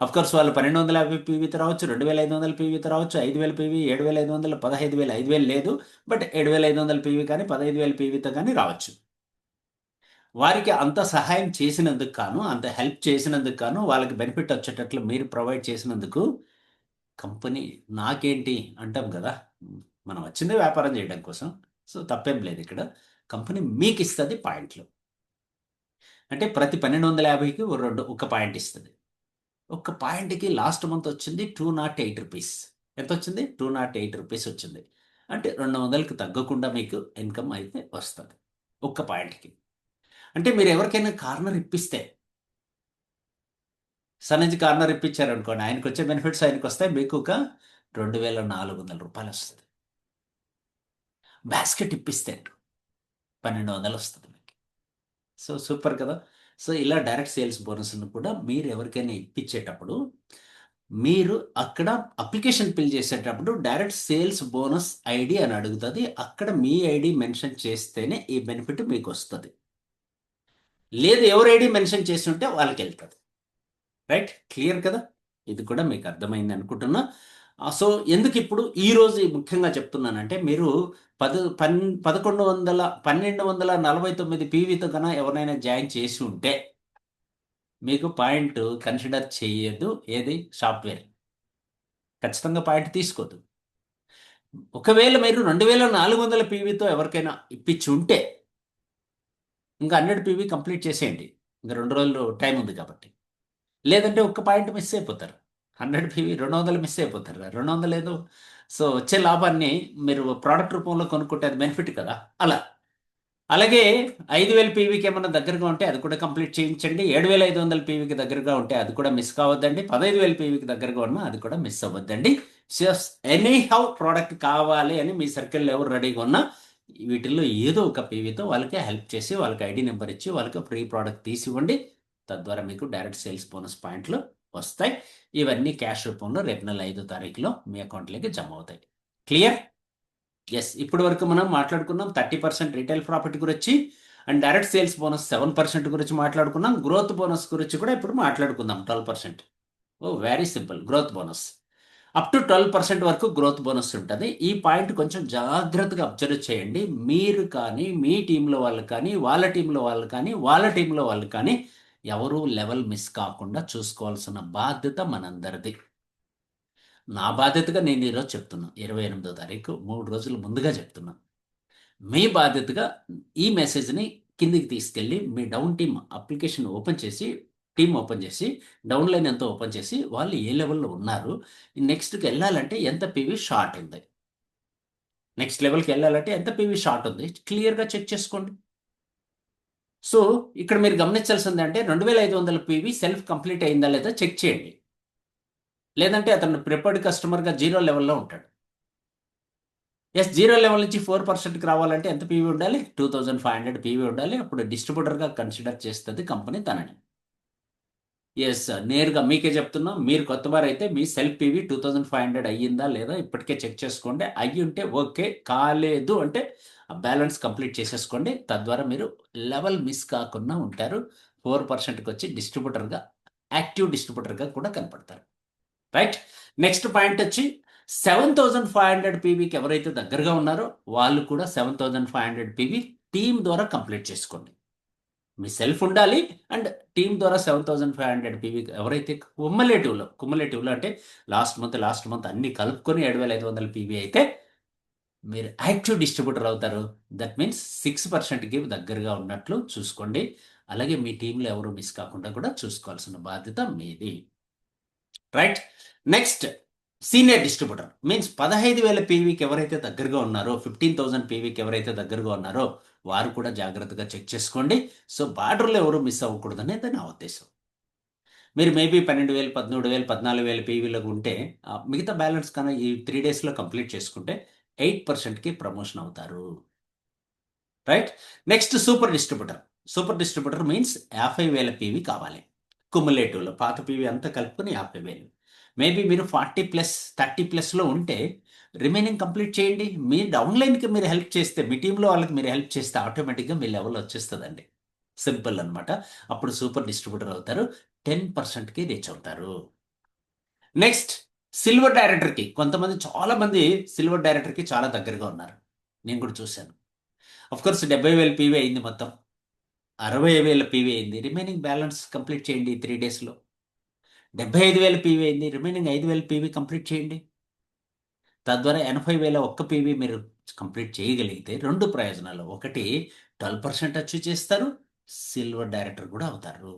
ఆఫ్‌కోర్స్ వాళ్ళు 1250 పీవీతో రావచ్చు, 2500 పీవీతో రావచ్చు, 5000 పీవీ, 7500, 15,000, 5000 లేదు. బట్ 7500 పీవీ కానీ, 15,000 పీవీతో గానీ రావచ్చు. వారికి అంత సహాయం చేసినందుకు గాను, అంత హెల్ప్ చేసినందుకు గాను, వాళ్ళకి బెనిఫిట్ వచ్చేటట్లు మీరు ప్రొవైడ్ చేసినందుకు కంపెనీ నాకేంటి అంటాం గదా! మనం వచ్చిందే వ్యాపారం చేయడం కోసం. సో, తప్పేం లేదిక్కడ. కంపెనీ మీకిస్తది పాయింట్లు. అంటే ప్రతి 1250కి ఒక పాయింట్ ఇస్తది. ఒక్క పాయింట్‌కి లాస్ట్ మంత్ వచ్చింది రూ. 208. ఎంతొచ్చింది? రూ. 208 వచ్చింది. అంటే 200కి తగ్గకుండా మీకు ఇన్‌కమ్ అయితే వస్తది. ఒక్క పాయింట్‌కి. అంటే మీరు ఎవరికైనా కార్నర్ ఇప్పిస్తే సన్నజి కార్నర్ ఇప్పించారనుకోండి. ఆయనకొచ్చే బెనిఫిట్స్ ఆయనకొస్తాయి. మీకొక రూ. 2,400 వస్తది. బాస్కెట్ ఇప్పిస్తే 1,200 వస్తది మీకు. సో సూపర్ కదా. సో ఇలా డైరెక్ట్ సేల్స్ బోనస్ను కూడా మీరు ఎవరికైనా ఇప్పించేటప్పుడు మీరు అక్కడ అప్లికేషన్ ఫిల్ చేసేటప్పుడు డైరెక్ట్ సేల్స్ బోనస్ ఐడి అని అడుగుతుంది. అక్కడ మీ ఐడి మెన్షన్ చేస్తేనే ఈ బెనిఫిట్ మీకు వస్తుంది. లేదు ఎవరు ఐడి మెన్షన్ చేసి ఉంటే వాళ్ళకి వెళ్తుంది. రైట్, క్లియర్ కదా. ఇది కూడా మీకు అర్థమైంది అనుకుంటున్నా. సో ఎందుకు ఇప్పుడు ఈ రోజు ముఖ్యంగా చెప్తున్నానంటే మీరు 1249 పీవీతో కన్నా ఎవరైనా జాయిన్ చేసి ఉంటే మీకు పాయింట్ కన్సిడర్ చేయదు. ఏది సాఫ్ట్వేర్ ఖచ్చితంగా పాయింట్ తీసుకోదు. ఒకవేళ మీరు 2400 పీవీతో ఎవరికైనా ఇప్పించి ఉంటే ఇంకా 100 పీవీ కంప్లీట్ చేసేయండి. ఇంకా 2 రోజులు టైం ఉంది కాబట్టి. లేదంటే ఒక్క పాయింట్ మిస్ అయిపోతారు. 100 పీవీ 200 మిస్ అయిపోతారు. 200 ఏదో సో వచ్చే లాభాన్ని మీరు ప్రోడక్ట్ రూపంలో కొనుక్కుంటే అది బెనిఫిట్ కదా. అలా అలాగే 5000 పీవీకి ఏమన్నా దగ్గరగా ఉంటే అది కూడా కంప్లీట్ చేయించండి. 7500 పీవీకి దగ్గరగా ఉంటే అది కూడా మిస్ కావద్దండి. 15000 పీవీకి దగ్గరగా ఉన్నా అది కూడా మిస్ అవ్వద్దండి. ఎనీ హౌ ప్రోడక్ట్ కావాలి అని మీ సర్కిల్లో ఎవరు రెడీగా ఉన్నా వీటిల్లో ఏదో ఒక పీవీతో వాళ్ళకి హెల్ప్ చేసి వాళ్ళకి ఐడి నెంబర్ ఇచ్చి వాళ్ళకి ఫ్రీ ప్రోడక్ట్ తీసి ఇవ్వండి. తద్వారా మీకు డైరెక్ట్ సేల్స్ బోనస్ పాయింట్లు వస్తాయి. ఇవన్నీ క్యాష్ రూపంలో రేపు నెల 5వ తారీఖులో మీ అకౌంట్లోకి జమ అవుతాయి. క్లియర్? ఎస్, ఇప్పటి వరకు మనం మాట్లాడుకున్నాం 30% రీటైల్ ప్రాఫిట్ గురించి అండ్ డైరెక్ట్ సేల్స్ బోనస్ 7% గురించి మాట్లాడుకున్నాం. గ్రోత్ బోనస్ గురించి కూడా ఇప్పుడు మాట్లాడుకుందాం 12%. Oh very simple. Growth bonus up to 12% వరకు గ్రోత్ బోనస్ ఉంటుంది. ఈ పాయింట్ కొంచెం జాగ్రత్తగా అబ్జర్వ్ చేయండి. మీరు కానీ మీ టీంలో వాళ్ళు కానీ వాళ్ళ టీంలో వాళ్ళు కానీ వాళ్ళ టీంలో వాళ్ళు కానీ ఎవరు లెవెల్ మిస్ కాకుండా చూసుకోవాల్సిన బాధ్యత మనందరిది. నా బాధ్యతగా నేను ఈరోజు చెప్తున్నా 28వ తారీఖు 3 రోజుల ముందుగా చెప్తున్నా. మీ బాధ్యతగా ఈ మెసేజ్ని కిందికి తీసుకెళ్ళి మీ డౌన్ టీమ్ అప్లికేషన్ ఓపెన్ చేసి టీమ్ ఓపెన్ చేసి డౌన్ లైన్ ఎంత ఓపెన్ చేసి వాళ్ళు ఏ లెవెల్లో ఉన్నారు, నెక్స్ట్కి వెళ్ళాలంటే ఎంత పీవీ షార్ట్ ఉంది, నెక్స్ట్ లెవెల్కి వెళ్ళాలంటే ఎంత పీవీ షార్ట్ ఉంది క్లియర్గా చెక్ చేసుకోండి. సో ఇక్కడ మీరు గమనించాల్సింది అంటే 2500 పీవీ సెల్ఫ్ కంప్లీట్ అయిందా లేదా చెక్ చేయండి. లేదంటే అతను ప్రిపేర్డ్ కస్టమర్గా 0 లెవెల్లో ఉంటాడు. ఎస్, 0 లెవెల్ నుంచి 4%కి రావాలంటే ఎంత పీవీ ఉండాలి? 2500 పీవీ ఉండాలి. అప్పుడు డిస్ట్రిబ్యూటర్గా కన్సిడర్ చేస్తుంది కంపెనీ తనని. ఎస్, నేరుగా మీకే చెప్తున్నా. మీరు కొత్త వారైతే మీ సెల్ఫ్ పీవీ 2500 అయ్యిందా లేదా ఇప్పటికే చెక్ చేసుకోండి. అయ్యి ఉంటే ఓకే, కాలేదు అంటే బ్యాలెన్స్ కంప్లీట్ చేసేసుకోండి. తద్వారా మీరు లెవెల్ మిస్ కాకుండా ఉంటారు. 4%కి వచ్చి డిస్ట్రిబ్యూటర్గా యాక్టివ్ డిస్ట్రిబ్యూటర్గా కూడా కనపడతారు. రైట్, నెక్స్ట్ పాయింట్ వచ్చి 7500 పీవీకి ఎవరైతే దగ్గరగా ఉన్నారో వాళ్ళు కూడా 7500 పీవీ టీమ్ ద్వారా కంప్లీట్ చేసుకోండి. మీ సెల్ఫ్ ఉండాలి అండ్ టీమ్ ద్వారా 7500 పీవీ ఎవరైతే కుమ్మలేటివ్లో అంటే లాస్ట్ మంత్ అన్ని కలుపుకొని 7500 పీవీ అయితే మీరు యాక్టివ్ డిస్ట్రిబ్యూటర్ అవుతారు. దట్ మీన్స్ 6%కి దగ్గరగా ఉన్నట్లు చూసుకోండి. అలాగే మీ టీంలో ఎవరు మిస్ కాకుండా కూడా చూసుకోవాల్సిన బాధ్యత మీది. Right, next senior distributor means 15,000 పీవీకి ఎవరైతే దగ్గరగా ఉన్నారో 15,000 పీవీకి ఎవరైతే దగ్గరగా ఉన్నారో వారు కూడా జాగ్రత్తగా చెక్ చేసుకోండి. సో బార్డర్లో ఎవరు మిస్ అవ్వకూడదు అనేది నా ఉద్దేశం. మీరు మేబీ 12,000 13,000 14,000 పీవీలకు ఉంటే మిగతా బ్యాలెన్స్ కన్నా ఈ 3 డేస్లో కంప్లీట్ చేసుకుంటే 8%కి ప్రమోషన్ అవుతారు. Right, next super distributor means 50,000 PV కావాలి. కుములేటివ్లో పాత పీవీ అంతా కలుపుకొని 50,000. మేబీ మీరు 40+, 30+లో ఉంటే రిమైనింగ్ కంప్లీట్ చేయండి. మీ డౌన్లైన్కి మీరు హెల్ప్ చేస్తే మీ టీంలో వాళ్ళకి మీరు హెల్ప్ చేస్తే ఆటోమేటిక్గా మీ లెవెల్ వచ్చేస్తుందండి. సింపుల్ అనమాట. అప్పుడు సూపర్ డిస్ట్రిబ్యూటర్ అవుతారు. 10%కి రీచ్ అవుతారు. నెక్స్ట్ సిల్వర్ డైరెక్టర్కి చాలా మంది సిల్వర్ డైరెక్టర్కి చాలా దగ్గరగా ఉన్నారు. నేను కూడా చూశాను. కోర్స్ 70,000 పీవీ అయింది మొత్తం. 60,000 పీవీ అయింది. రిమైనింగ్ బ్యాలెన్స్ కంప్లీట్ చేయండి 3 డేస్లో. 75,000 పీవీ అయింది. రిమైనింగ్ 5,000 పీవీ కంప్లీట్ చేయండి. తద్వారా 80,000 ఒక్క పీవీ మీరు కంప్లీట్ చేయగలిగితే 2 ప్రయోజనాలు. ఒకటి 12% అచీవ్ చేస్తారు. సిల్వర్ డైరెక్టర్ కూడా అవుతారు.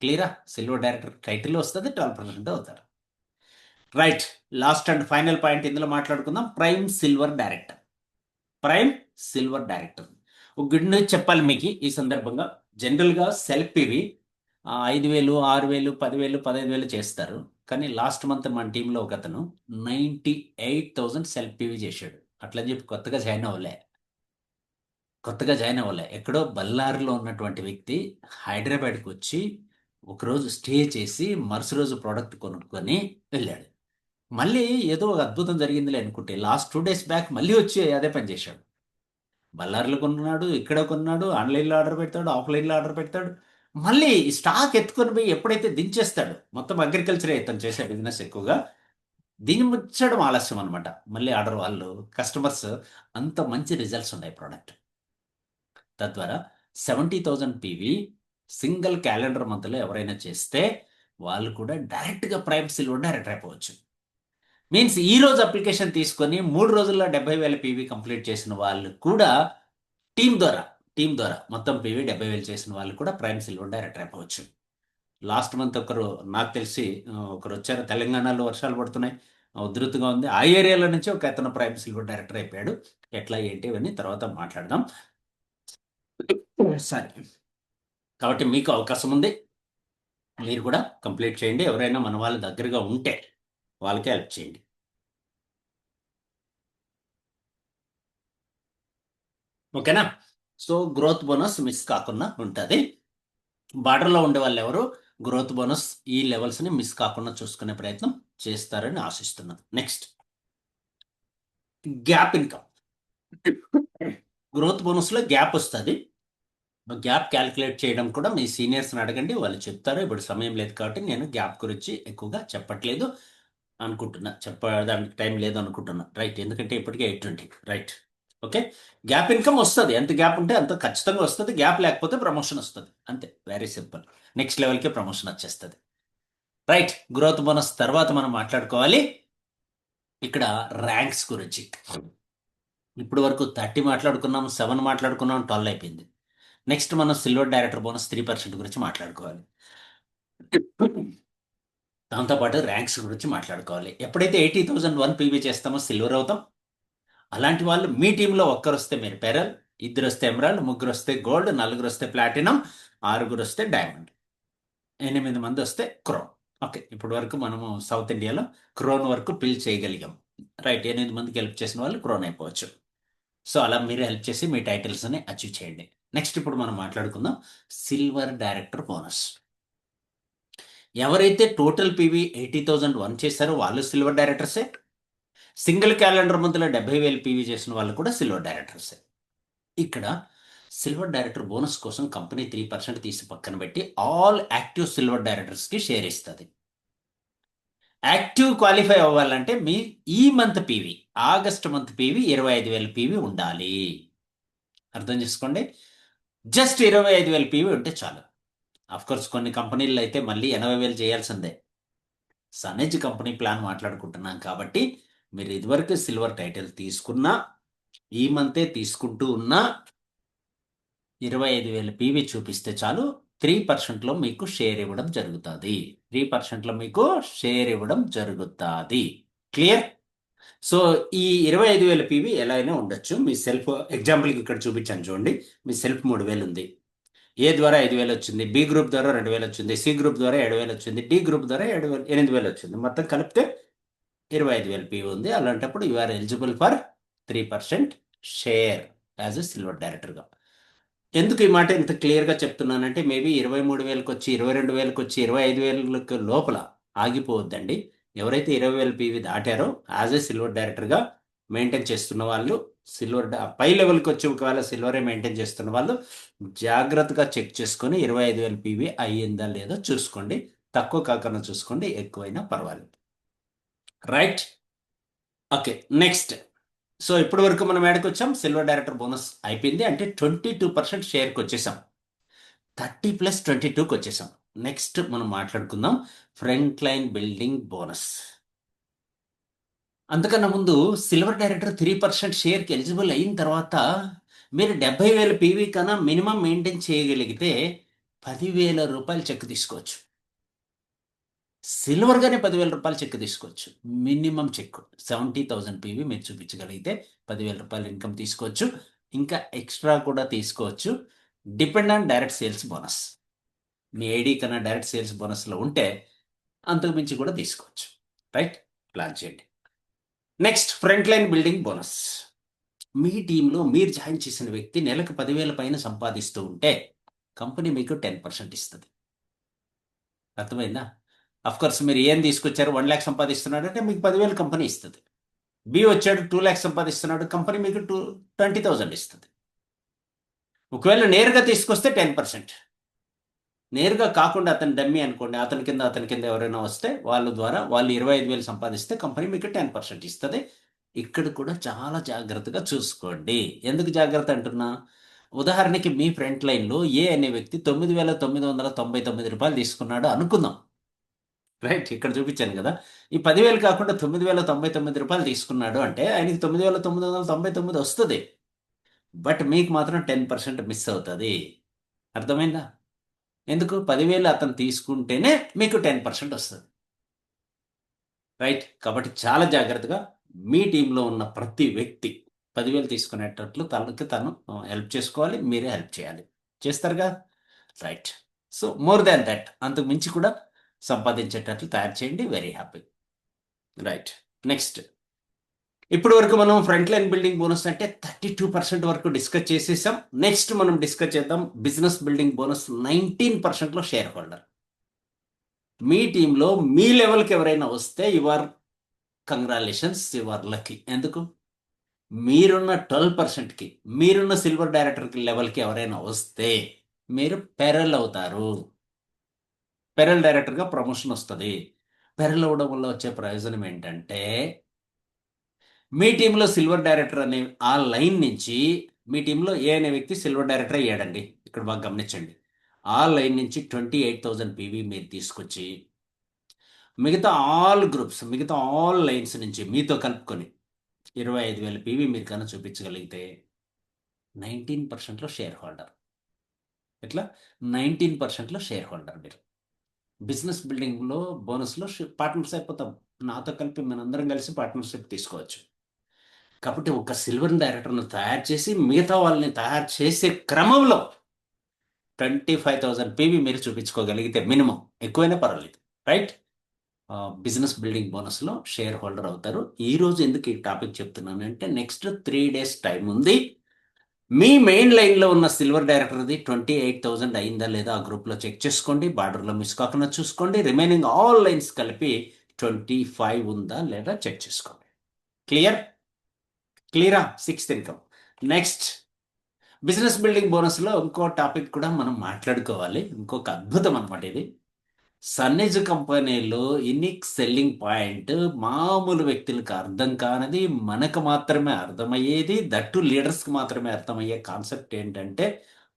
క్లియరా? సిల్వర్ డైరెక్టర్ టైటిల్ వస్తుంది, 12% అవుతారు. Right, last and final point ఇందులో మాట్లాడుకుందాం. Prime silver director. ఒక గుడ్ న్యూస్ చెప్పాలి మీకు ఈ సందర్భంగా. జనరల్గా సెల్ఫ్ పీవీ 5,000 6,000 10,000 15,000 చేస్తారు. కానీ లాస్ట్ మంత్ మన టీంలో ఒక అతను 98,000 సెల్ఫ్ పీవీ చేశాడు. అట్లని చెప్పి కొత్తగా జాయిన్ అవ్వలే. కొత్తగా జాయిన్ అవ్వలే. ఎక్కడో బళ్ళారిలో ఉన్నటువంటి వ్యక్తి హైదరాబాద్కి వచ్చి ఒకరోజు స్టే చేసి మరుసటి రోజు ప్రోడక్ట్ కొనుక్కొని వెళ్ళాడు. మళ్ళీ ఏదో ఒక అద్భుతం జరిగిందిలే అనుకుంటే లాస్ట్ 2 డేస్ బ్యాక్ మళ్ళీ వచ్చి అదే పని చేశాడు. బళ్ళారిలో కొన్నాడు, ఇక్కడ కొన్నాడు, ఆన్లైన్లో ఆర్డర్ పెడతాడు, ఆఫ్లైన్లో ఆర్డర్ పెడతాడు. మళ్ళీ ఈ స్టాక్ ఎత్తుకొని పోయి ఎప్పుడైతే దించేస్తాడు, మొత్తం అగ్రికల్చరే ఇతను చేసే బిజినెస్ ఎక్కువగా, దించడం ఆలస్యం అనమాట. మళ్ళీ ఆర్డర్ వాళ్ళు కస్టమర్స్ అంత మంచి రిజల్ట్స్ ఉన్నాయి ప్రోడక్ట్. తద్వారా 70,000 పీవీ సింగిల్ క్యాలెండర్ మంత్లో ఎవరైనా చేస్తే వాళ్ళు కూడా డైరెక్ట్గా ప్రైమ్ సిల్వర్ డైరెక్ట్ అయిపోవచ్చు. మీన్స్ ఈ రోజు అప్లికేషన్ తీసుకొని 3 రోజుల్లో 70,000 పీవీ కంప్లీట్ చేసిన వాళ్ళు కూడా టీం ద్వారా టీం ద్వారా మొత్తం పీవీ 70,000 చేసిన వాళ్ళు కూడా ప్రైమ్ సిల్వర్ డైరెక్టర్ అయిపోవచ్చు. లాస్ట్ మంత్ ఒకరు నాకు తెలిసి ఒకరు వచ్చారు. తెలంగాణలో వర్షాలు పడుతున్నాయి, ఉధృతిగా ఉంది. ఆ ఏరియాలో నుంచి ఒక అతను ప్రైమ్ సిల్వర్ డైరెక్టర్ అయిపోయాడు. ఎట్లా ఏంటి ఇవన్నీ తర్వాత మాట్లాడదాం. సరే, కాబట్టి మీకు అవకాశం ఉంది, మీరు కూడా కంప్లీట్ చేయండి. ఎవరైనా మన వాళ్ళ దగ్గరగా ఉంటే వాళ్ళకి హెల్ప్ చేయండి. ఓకేనా? సో గ్రోత్ బోనస్ మిస్ కాకుండా ఉంటుంది. బార్డర్లో ఉండే వాళ్ళు ఎవరు గ్రోత్ బోనస్ ఈ లెవెల్స్ని మిస్ కాకుండా చూసుకునే ప్రయత్నం చేస్తారని ఆశిస్తున్నాను. Next, gap income. గ్రోత్ బోనస్లో గ్యాప్ వస్తుంది. గ్యాప్ క్యాలిక్యులేట్ చేయడం కూడా మీ సీనియర్స్ని అడగండి, వాళ్ళు చెప్తారు. ఇప్పుడు సమయం లేదు కాబట్టి నేను గ్యాప్ గురించి ఎక్కువగా చెప్పట్లేదు అనుకుంటున్నా, చెప్పడానికి టైం లేదు అనుకుంటున్నా. రైట్, ఎందుకంటే ఇప్పటికే 8:20. Right, okay. గ్యాప్ ఇన్కమ్ వస్తుంది, ఎంత గ్యాప్ ఉంటే అంత ఖచ్చితంగా వస్తుంది. గ్యాప్ లేకపోతే ప్రమోషన్ వస్తుంది, అంతే, వెరీ సింపుల్. నెక్స్ట్ లెవెల్కి ప్రమోషన్ వచ్చేస్తుంది. రైట్, గ్రోత్ బోనస్ తర్వాత మనం మాట్లాడుకోవాలి ఇక్కడ ర్యాంక్స్ గురించి. ఇప్పుడు వరకు 30 మాట్లాడుకున్నాం, 7 మాట్లాడుకున్నాం, 12 అయిపోయింది. నెక్స్ట్ మనం సిల్వర్ డైరెక్టర్ బోనస్ 3% గురించి మాట్లాడుకోవాలి. దాంతోపాటు ర్యాంక్స్ గురించి మాట్లాడుకోవాలి. ఎప్పుడైతే 80,001 పీవీ చేస్తామో సిల్వర్ అవుతాం. అలాంటి వాళ్ళు మీ టీంలో ఒక్కరు వస్తే మీరు పెరల్, 2 వస్తే ఎమరాల్డ్, 3 వస్తే గోల్డ్, 4 వస్తే ప్లాటినం, 6 వస్తే డైమండ్, 8 మంది వస్తే క్రోన్. ఓకే, ఇప్పటి వరకు మనము సౌత్ ఇండియాలో క్రోన్ వరకు పిల్ చేయగలిగాం. రైట్, 8 మందికి హెల్ప్ చేసిన వాళ్ళు క్రోన్ అయిపోవచ్చు. సో అలా మీరు హెల్ప్ చేసి మీ టైటిల్స్ని అచీవ్ చేయండి. నెక్స్ట్ ఇప్పుడు మనం మాట్లాడుకుందాం సిల్వర్ డైరెక్టర్ బోనస్. ఎవరైతే టోటల్ పీవీ 80,001 చేశారో వాళ్ళు సిల్వర్ డైరెక్టర్సే. సింగిల్ క్యాలెండర్ మంత్లో 70,000 పీవీ చేసిన వాళ్ళు కూడా సిల్వర్ డైరెక్టర్సే. ఇక్కడ సిల్వర్ డైరెక్టర్ బోనస్ కోసం కంపెనీ 3% తీసి పక్కన పెట్టి ఆల్ యాక్టివ్ సిల్వర్ డైరెక్టర్స్కి షేర్ ఇస్తుంది. యాక్టివ్ క్వాలిఫై అవ్వాలంటే మీ ఈ month PV, August month PV 25,000 PV ఉండాలి. అర్థం చేసుకోండి, జస్ట్ 25,000 పీవీ ఉంటే చాలు. కోర్స్ కొన్ని కంపెనీల్లో అయితే మళ్ళీ 80,000 చేయాల్సిందే. సనేజ్ కంపెనీ ప్లాన్ మాట్లాడుకుంటున్నాం కాబట్టి మీరు ఇదివరకు సిల్వర్ టైటిల్ తీసుకున్నా, ఈ మంతే తీసుకుంటూ ఉన్నా 25,000 పీవీ చూపిస్తే చాలు, 3%లో మీకు షేర్ ఇవ్వడం జరుగుతుంది. 3%లో మీకు షేర్ ఇవ్వడం జరుగుతుంది. క్లియర్? సో ఈ 25,000 పీవీ ఎలా అయినా ఉండొచ్చు. మీ సెల్ఫ్ ఎగ్జాంపుల్కి ఇక్కడ చూపించాను చూడండి. మీ సెల్ఫ్ 3,000 ఉంది, ఏ ద్వారా 5,000 వచ్చింది, బి గ్రూప్ ద్వారా 2,000 వచ్చింది, సి గ్రూప్ ద్వారా 7,000 వచ్చింది, డి గ్రూప్ ద్వారా 8,000 వచ్చింది. మొత్తం కలిపితే 25,000 పీవీ ఉంది. అలాంటప్పుడు you are eligible for 3% share as a silver డైరెక్టర్గా. ఎందుకు ఈ మాట ఇంత క్లియర్గా చెప్తున్నానంటే మేబీ 23,000కి వచ్చి 22,000కి వచ్చి 25,000 లోపల ఆగిపోవద్దండి. ఎవరైతే 20,000 పీవీ దాటారో యాజ్ ఏ సిల్వర్ డైరెక్టర్గా మెయింటైన్ చేస్తున్న వాళ్ళు, సిల్వర్ పై లెవెల్కి వచ్చి ఒకవేళ సిల్వరే మెయింటైన్ చేస్తున్న వాళ్ళు జాగ్రత్తగా చెక్ చేసుకొని 25,000 పీవీ అయ్యిందా లేదో చూసుకోండి. తక్కువ కాకుండా చూసుకోండి, ఎక్కువైనా పర్వాలేదు. Right, okay. నెక్స్ట్, సో ఇప్పటి వరకు మనం ఏడకి వచ్చాం, సిల్వర్ డైరెక్టర్ బోనస్ అయిపోయింది అంటే 22% షేర్కి వచ్చేసాం. 30+22కి వచ్చేసాం. నెక్స్ట్ మనం మాట్లాడుకుందాం ఫ్రంట్ లైన్ బిల్డింగ్ బోనస్. అంతకన్నా ముందు సిల్వర్ డైరెక్టర్ 3% షేర్కి ఎలిజిబుల్ అయిన తర్వాత మీరు 70,000 పీవీ కన్నా మినిమం మెయింటైన్ చేయగలిగితే 10,000 రూపాయలు చెక్ తీసుకోవచ్చు. సిల్వర్గానే 10,000 రూపాయలు చెక్ తీసుకోవచ్చు. మినిమం చెక్ 70,000 పీవీ మీరు చూపించగలిగితే 10,000 రూపాయలు ఇన్కమ్ తీసుకోవచ్చు. ఇంకా ఎక్స్ట్రా కూడా తీసుకోవచ్చు, depend on direct sales bonus. మీ ఐడి కన్నా డైరెక్ట్ సేల్స్ బోనస్లో ఉంటే అంతకు మించి కూడా తీసుకోవచ్చు. రైట్, ప్లాన్ చేయండి. Next, front line building bonus. మీ టీంలో మీరు జాయిన్ చేసిన వ్యక్తి నెలకు 10,000 పైన సంపాదిస్తూ ఉంటే కంపెనీ మీకు 10% ఇస్తుంది. అర్థమైందా? అఫ్ కోర్స్ మీరు ఏం తీసుకొచ్చారు, 1,00,000 సంపాదిస్తున్నాడు అంటే మీకు 10,000 కంపెనీ ఇస్తుంది. బి వచ్చాడు 2,00,000 సంపాదిస్తున్నాడు, కంపెనీ మీకు 20,000 ఇస్తుంది. ఒకవేళ నేరుగా తీసుకొస్తే 10%. నేరుగా కాకుండా అతను డమ్మీ అనుకోండి, అతని కింద ఎవరైనా వస్తే వాళ్ళ ద్వారా వాళ్ళు 25,000 సంపాదిస్తే కంపెనీ మీకు 10% ఇస్తుంది. ఇక్కడ కూడా చాలా జాగ్రత్తగా చూసుకోండి. ఎందుకు జాగ్రత్త అంటున్నా? ఉదాహరణకి మీ ఫ్రంట్ లైన్లో ఏ అనే వ్యక్తి రూ. 9,999 తీసుకున్నాడు అనుకుందాం. రైట్, ఇక్కడ చూపించాను కదా. ఈ 10,000 కాకుండా రూ. 9,099 తీసుకున్నాడు అంటే ఆయనకి 9,999 వస్తుంది. బట్ మీకు మాత్రం 10% మిస్ అవుతుంది. అర్థమైందా? ఎందుకు? 10,000 అతను తీసుకుంటేనే మీకు 10% వస్తుంది. రైట్, కాబట్టి చాలా జాగ్రత్తగా మీ టీంలో ఉన్న ప్రతి వ్యక్తి 10,000 తీసుకునేటట్లు తనకి తను హెల్ప్ చేసుకోవాలి, మీరే హెల్ప్ చేయాలి. చేస్తారుగా? Right. So more than that, అంతకు మించి కూడా సంపాదించేటట్లు తయారు చేయండి. Very happy. Right, next. ఇప్పుడు వరకు మనం ఫ్రంట్ లైన్ బిల్డింగ్ బోనస్ అంటే 32% వరకు డిస్కస్ చేసేసాం. నెక్స్ట్ మనం డిస్కస్ చేద్దాం బిజినెస్ బిల్డింగ్ బోనస్ 19%లో షేర్ హోల్డర్. మీ టీంలో మీ లెవెల్కి ఎవరైనా వస్తే కంగ్రాచులేషన్స్, యువర్ లక్కీ. ఎందుకు? మీరున్న 12%కి, మీరున్న సిల్వర్ డైరెక్టర్ లెవెల్కి ఎవరైనా వస్తే మీరు పెరల్ అవుతారు. పెరల్ డైరెక్టర్గా ప్రమోషన్ వస్తుంది. పెరల్ అవ్వడం వల్ల వచ్చే ప్రయోజనం ఏంటంటే మీ టీంలో సిల్వర్ డైరెక్టర్ అనే ఆ లైన్ నుంచి, మీ టీంలో ఏ అనే వ్యక్తి సిల్వర్ డైరెక్టర్ అయ్యాడండి, ఇక్కడ బాగా గమనించండి. ఆ లైన్ నుంచి 28,000 పీవీ మీరు తీసుకొచ్చి మిగతా ఆల్ గ్రూప్స్, మిగతా ఆల్ లైన్స్ నుంచి మీతో కలుపుకొని 25,000 పీవీ మీరు కన్నా చూపించగలిగితే 19%లో షేర్ హోల్డర్. ఎట్లా? 19%లో షేర్ హోల్డర్ మీరు. బిజినెస్ బిల్డింగ్లో బోనస్లో పార్ట్నర్స్ అయిపోతాం. నాతో కలిపి మనందరం కలిసి పార్ట్నర్షిప్ తీసుకోవచ్చు. కాబట్టి ఒక సిల్వర్ డైరెక్టర్ను తయారు చేసి మిగతా వాళ్ళని తయారు చేసే క్రమంలో 25,000 పీవీ మీరు చూపించుకోగలిగితే మినిమం, ఎక్కువైనా పర్వాలేదు. రైట్, బిజినెస్ బిల్డింగ్ బోనస్లో షేర్ హోల్డర్ అవుతారు. ఈరోజు ఎందుకు ఈ టాపిక్ చెప్తున్నాను అంటే నెక్స్ట్ 3 days టైం ఉంది. మీ మెయిన్ లైన్లో ఉన్న సిల్వర్ డైరెక్టర్ది 28,000 అయిందా లేదా ఆ గ్రూప్లో చెక్ చేసుకోండి. బార్డర్లో మిస్ కాకుండా చూసుకోండి. రిమైనింగ్ ఆల్ లైన్స్ కలిపి 25 ఉందా లేదా చెక్ చేసుకోండి. క్లియర్? క్లియరా? Sixth income. Next, business building బోనస్లో ఇంకో టాపిక్ కూడా మనం మాట్లాడుకోవాలి. ఇంకొక అద్భుతం అనమాట ఇది. సన్నిజ్ కంపెనీలో యునిక్ సెల్లింగ్ పాయింట్ మామూలు వ్యక్తులకు అర్థం కానిది, మనకు మాత్రమే అర్థమయ్యేది, దట్టు లీడర్స్కి మాత్రమే అర్థమయ్యే కాన్సెప్ట్ ఏంటంటే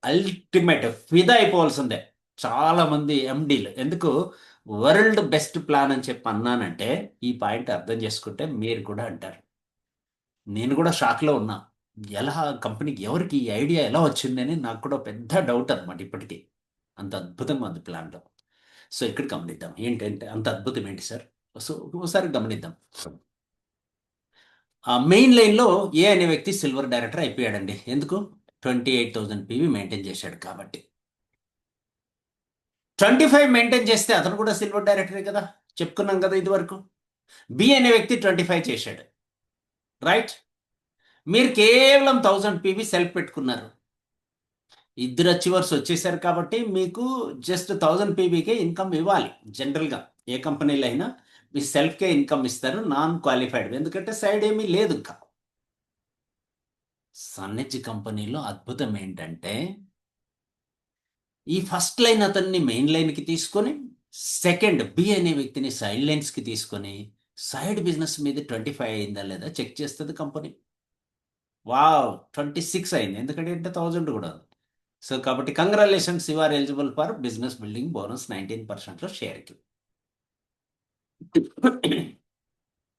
అల్టిమేట్ ఫిదా అయిపోవాల్సిందే. చాలా మంది ఎండీలు ఎందుకు వరల్డ్ బెస్ట్ ప్లాన్ అని చెప్పి అన్నానంటే ఈ పాయింట్ అర్థం చేసుకుంటే మీరు కూడా అంటారు. నేను కూడా షాక్లో ఉన్నా. ఎలా కంపెనీకి, ఎవరికి ఈ ఐడియా ఎలా వచ్చిందని నాకు కూడా పెద్ద డౌట్ అనమాట ఇప్పటికీ. అంత అద్భుతంగా ఉంది ప్లాన్లో. సో ఇక్కడ గమనిద్దాం ఏంటంటే అంత అద్భుతం ఏంటి సార్. సో ఒకసారి గమనిద్దాం. ఆ మెయిన్ లైన్లో ఏ అనే వ్యక్తి సిల్వర్ డైరెక్టర్ అయిపోయాడండి. ఎందుకు? 28,000 పీవీ మెయింటైన్ చేశాడు కాబట్టి. 25 మెయింటైన్ చేస్తే అతను కూడా సిల్వర్ డైరెక్టరే కదా, చెప్పుకున్నాం కదా ఇది వరకు. బి అనే వ్యక్తి 25 చేశాడు. రైట్, మీరు కేవలం 1000 పీవీ సెల్ఫ్ పెట్టుకున్నారు. ఇద్దరు అచీవర్స్ వచ్చేసారు కాబట్టి మీకు జస్ట్ 1000 పీవీకే ఇన్కమ్ ఇవ్వాలి. జనరల్గా ఏ కంపెనీలో అయినా మీ సెల్ఫ్కే ఇన్కమ్ ఇస్తారు, నాన్ క్వాలిఫైడ్. ఎందుకంటే సైడ్ ఏమీ లేదు ఇంకా. సన్నెజ్ కంపెనీలో అద్భుతం ఏంటంటే ఈ ఫస్ట్ లైన్ అతన్ని మెయిన్ లైన్కి తీసుకొని, సెకండ్ బి అనే వ్యక్తిని సైడ్ లైన్స్కి తీసుకొని సైడ్ బిజినెస్ మీద 25 అయిందా లేదా చెక్ చేస్తుంది కంపెనీ. వావ్, 26 అయింది. ఎందుకంటే 1000 కూడా ఉంది. సో కాబట్టి congratulations, you are eligible for business building bonus 19%లో షేర్కి.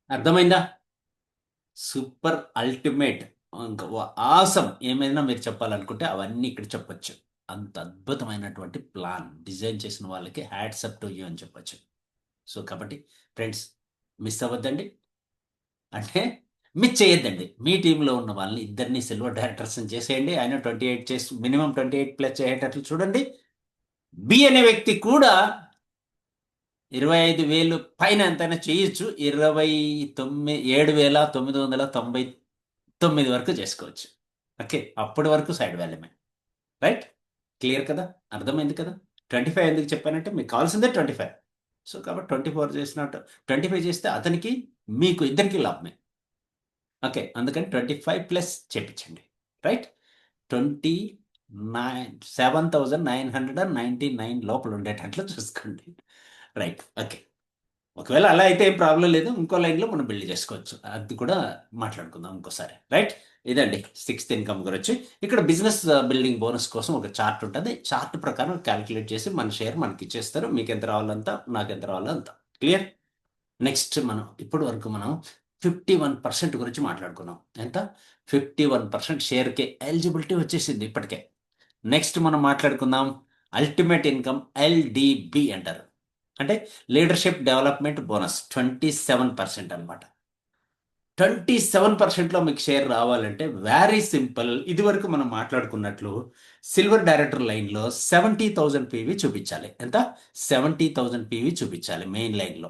అర్థమైందా? సూపర్, అల్టిమేట్, ఇంకా ఆసం ఏమైనా మీరు చెప్పాలనుకుంటే అవన్నీ ఇక్కడ చెప్పొచ్చు. అంత అద్భుతమైనటువంటి ప్లాన్ డిజైన్ చేసిన వాళ్ళకి హ్యాట్సప్ టు యూ అని చెప్పొచ్చు. సో కాబట్టి ఫ్రెండ్స్, మిస్ అవ్వద్దండి. అంటే మిస్ చేయొద్దండి. మీ టీంలో ఉన్న వాళ్ళని ఇద్దరిని సిల్వర్ డైరెక్టర్స్ని చేసేయండి. ఆయన 28 చేసి మినిమం 28+ చేసేటట్లు చూడండి. బి అనే వ్యక్తి కూడా 25,000 పైన ఎంతైనా చేయొచ్చు. 7,999 9 వరకు చేసుకోవచ్చు. ఓకే, అప్పటి వరకు సైడ్ వాల్యూమే. రైట్, క్లియర్ కదా, అర్థమైంది కదా. 25 ఎందుకు చెప్పానంటే మీకు కావాల్సిందే 25. సో కాబట్టి 24 చేసినట్టు 25 చేస్తే అతనికి మీకు ఇద్దరికి లాభమే. ఓకే, అందుకని 25 ప్లస్ చేపించండి. రైట్, 7,999 లోపల ఉండేటట్లు చూసుకోండి. Right, okay. ఒకవేళ అలా అయితే ఏం ప్రాబ్లం లేదు, ఇంకో లైన్లో మనం బిల్డ్ చేసుకోవచ్చు, అది కూడా మాట్లాడుకుందాం ఇంకోసారి. రైట్, ఇదండి సిక్స్త్ ఇన్కమ్ గురించి. ఇక్కడ బిజినెస్ బిల్డింగ్ బోనస్ కోసం ఒక చార్ట్ ఉంటుంది. చార్ట్ ప్రకారం క్యాలిక్యులేట్ చేసి మన షేర్ మనకి ఇచ్చేస్తారు. మీకు ఎంత రావాలంతా, నాకు ఎంత రావాలో అంత. క్లియర్. నెక్స్ట్ ఇప్పటి వరకు మనం 51% గురించి మాట్లాడుకున్నాం. ఎంత? 51% షేర్కి ఎలిజిబిలిటీ వచ్చేసింది ఇప్పటికే. నెక్స్ట్ మనం మాట్లాడుకుందాం అల్టిమేట్ ఇన్కమ్, ఎల్డిబి అంటారు. అంటే లీడర్షిప్ డెవలప్మెంట్ బోనస్ 27% అనమాట. 27%లో మీకు షేర్ రావాలంటే వెరీ సింపుల్. ఇది వరకు మనం మాట్లాడుకున్నట్లు సిల్వర్ డైరెక్టర్ లైన్లో 70,000 పీవీ చూపించాలి. ఎంత? 70,000 పీవీ చూపించాలి మెయిన్ లైన్లో.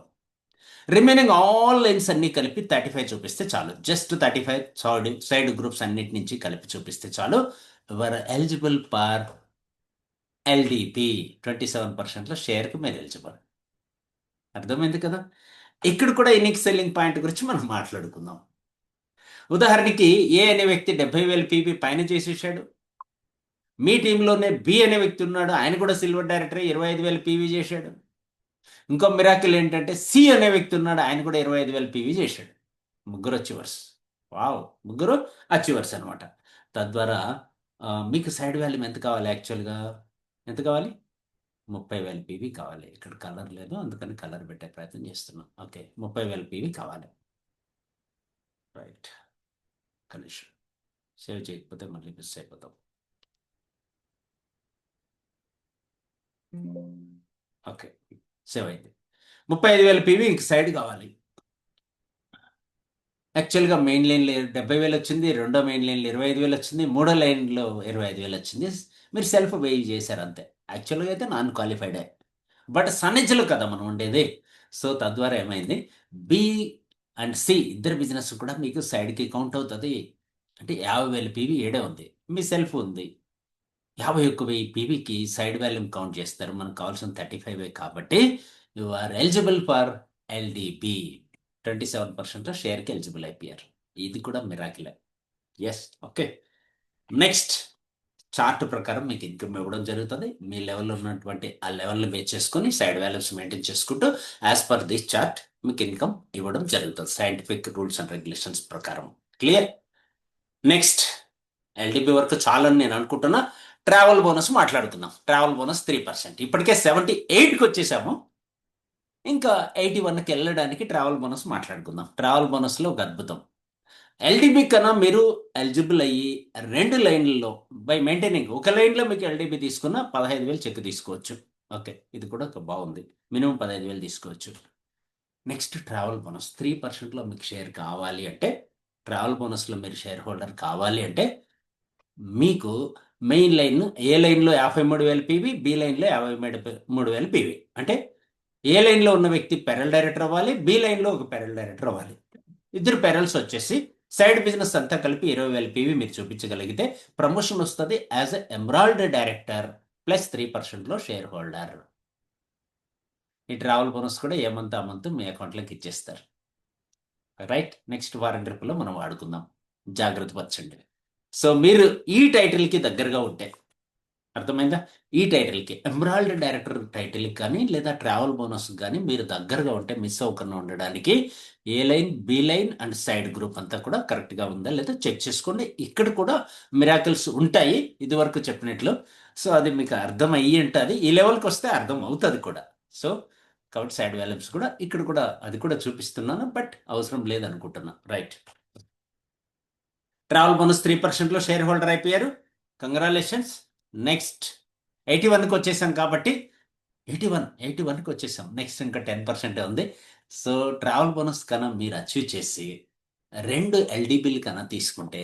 రిమైనింగ్ ఆల్ లైన్స్ అన్ని కలిపి 35 చూపిస్తే చాలు. జస్ట్ 35 సైడ్ గ్రూప్స్ అన్నిటి నుంచి కలిపి చూపిస్తే చాలు. వర్ ఎలిజిబుల్ ఫర్ ఎల్డిపి. 27%లో షేర్కి మీరు ఎలిజిబుల్. అర్థమైంది కదా. ఇక్కడ కూడా యూనిక్ సెల్లింగ్ పాయింట్ గురించి మనం మాట్లాడుకుందాం. ఉదాహరణకి ఏ అనే వ్యక్తి 70,000 పీవీ పైన చేసేసాడు. మీ టీంలోనే బి అనే వ్యక్తి ఉన్నాడు, ఆయన కూడా సిల్వర్ డైరెక్టర్ 25,000 పీవీ చేశాడు. ఇంకో మిరాకిల్ ఏంటంటే సి అనే వ్యక్తి ఉన్నాడు, ఆయన కూడా 25,000 పీవీ చేశాడు. ముగ్గురు అచీవర్స్. వావ్, ముగ్గురు అచీవర్స్ అనమాట. తద్వారా మీకు సైడ్ వాల్యూమ్ ఎంత కావాలి? యాక్చువల్గా ఎంత కావాలి? 30,000 పీవీ కావాలి. ఇక్కడ కలర్ లేదు, అందుకని కలర్ పెట్టే ప్రయత్నం చేస్తున్నాం. ఓకే, 30,000 పీవీ కావాలి. రైట్, కండిషన్ సేవ్ చేయకపోతే మళ్ళీ మిస్ అయిపోతాం. ఓకే, సేవ్ అయింది. 35,000 పీవీ ఇంక సైడ్ కావాలి. యాక్చువల్గా మెయిన్ లైన్లో 70,000 వచ్చింది, రెండో మెయిన్ లైన్లో 25,000 వచ్చింది, మూడో లైన్లో 25,000 వచ్చింది. మీరు సెల్ఫ్ వెయ్యి చేశారు అంతే. యాక్చువల్గా అయితే నాన్ క్వాలిఫైడే, బట్ సన్నిధిలో కదా మనం ఉండేది. సో తద్వారా ఏమైంది, బి అండ్ సి ఇద్దరు బిజినెస్ కూడా మీకు సైడ్కి కౌంట్ అవుతుంది. అంటే 50,000 పీవీ ఏడే ఉంది, మీ సెల్ఫ్ ఉంది. 51,000 పీవీకి సైడ్ వాల్యూమ్ కౌంట్ చేస్తారు. మనకు కావాల్సిన 35 కాబట్టి you are eligible for LDB. 27%లో షేర్కి ఎలిజిబుల్ అయిపోయారు. ఇది కూడా మిరాకిలే. Yes, okay. నెక్స్ట్ చార్ట్ ప్రకారం మీకు ఇన్కమ్ ఇవ్వడం జరుగుతుంది. మీ లెవెల్లో ఉన్నటువంటి ఆ లెవెల్ని బేస్ చేసుకొని సైడ్ వాల్యూస్ మెయింటైన్ చేసుకుంటూ యాజ్ పర్ దిస్ చార్ట్ మీకు ఇన్కమ్ ఇవ్వడం జరుగుతుంది సైంటిఫిక్ రూల్స్ అండ్ రెగ్యులేషన్స్ ప్రకారం. క్లియర్. నెక్స్ట్ ఎల్డిబి వరకు చాలని నేను అనుకుంటున్నా. ట్రావెల్ బోనస్ మాట్లాడుకుందాం. Travel bonus 3%. ఇప్పటికే 78కి వచ్చేసాము, ఇంకా 81కి వెళ్ళడానికి ట్రావెల్ బోనస్ మాట్లాడుకుందాం. ట్రావెల్ బోనస్లో ఒక అద్భుతం. ఎల్డిబి కన్నా మీరు ఎలిజిబుల్ అయ్యి 2 లైన్లలో బై మెయింటైనింగ్, ఒక లైన్లో మీకు ఎల్డిబి తీసుకున్న 15,000 చెక్ తీసుకోవచ్చు. ఓకే, ఇది కూడా ఒక బాగుంది. మినిమం 15,000 తీసుకోవచ్చు. నెక్స్ట్ ట్రావెల్ బోనస్ 3%లో మీకు షేర్ కావాలి అంటే, ట్రావెల్ బోనస్లో మీరు షేర్ హోల్డర్ కావాలి అంటే మీకు మెయిన్ లైన్, ఏ లైన్లో 53,000 పీవీ, బి లైన్లో 53,000 పీవీ. అంటే ఏ లైన్లో ఉన్న వ్యక్తి పెరల్ డైరెక్టర్ అవ్వాలి, బి లైన్లో ఒక పెరల్ డైరెక్టర్ అవ్వాలి. ఇద్దరు పెరల్స్ వచ్చేసి సైడ్ బిజినెస్ అంతా కలిపి 20,000 పీవీ మీరు చూపించగలిగితే ప్రమోషన్ వస్తుంది as a emerald director plus 3%లో షేర్ హోల్డర్. ఈ ట్రావెల్ బోనస్ కూడా ఏ మంత్ ఆ మంత్ మీ అకౌంట్లోకి ఇచ్చేస్తారు. రైట్, నెక్స్ట్ వారం ట్రిప్లో మనం వాడుకుందాం. జాగ్రత్త పరచండి. సో మీరు ఈ టైటిల్కి దగ్గరగా ఉంటే, అర్థమైందా, ఈ టైటిల్కి ఎమరాల్డ్ డైరెక్టర్ టైటిల్కి కానీ లేదా ట్రావెల్ బోనస్ కానీ మీరు దగ్గరగా ఉంటే మిస్ అవ్వకుండా ఉండడానికి A line, B line and side group అంతా కూడా కరెక్ట్గా ఉందా లేదా చెక్ చేసుకోండి. ఇక్కడ కూడా మిరాకిల్స్ ఉంటాయి ఇది వరకు చెప్పినట్లు. సో అది మీకు అర్థం అయ్యి ఉంటుంది. ఈ లెవెల్కి వస్తే అర్థం అవుతుంది కూడా. సో కాబట్టి సైడ్ వాల్యూమ్స్ కూడా ఇక్కడ కూడా అది కూడా చూపిస్తున్నాను, బట్ అవసరం లేదనుకుంటున్నా. రైట్, ట్రావెల్ బోనస్ 3%లో షేర్ హోల్డర్ అయిపోయారు. కంగ్రాచులేషన్స్. నెక్స్ట్ 81కి వచ్చేసాం కాబట్టి 81కి వచ్చేసాం. నెక్స్ట్ ఇంకా 10% ఉంది. సో ట్రావెల్ బోనస్ కన్నా మీరు అచీవ్ చేసి 2 ఎల్డిబిలు కన్నా తీసుకుంటే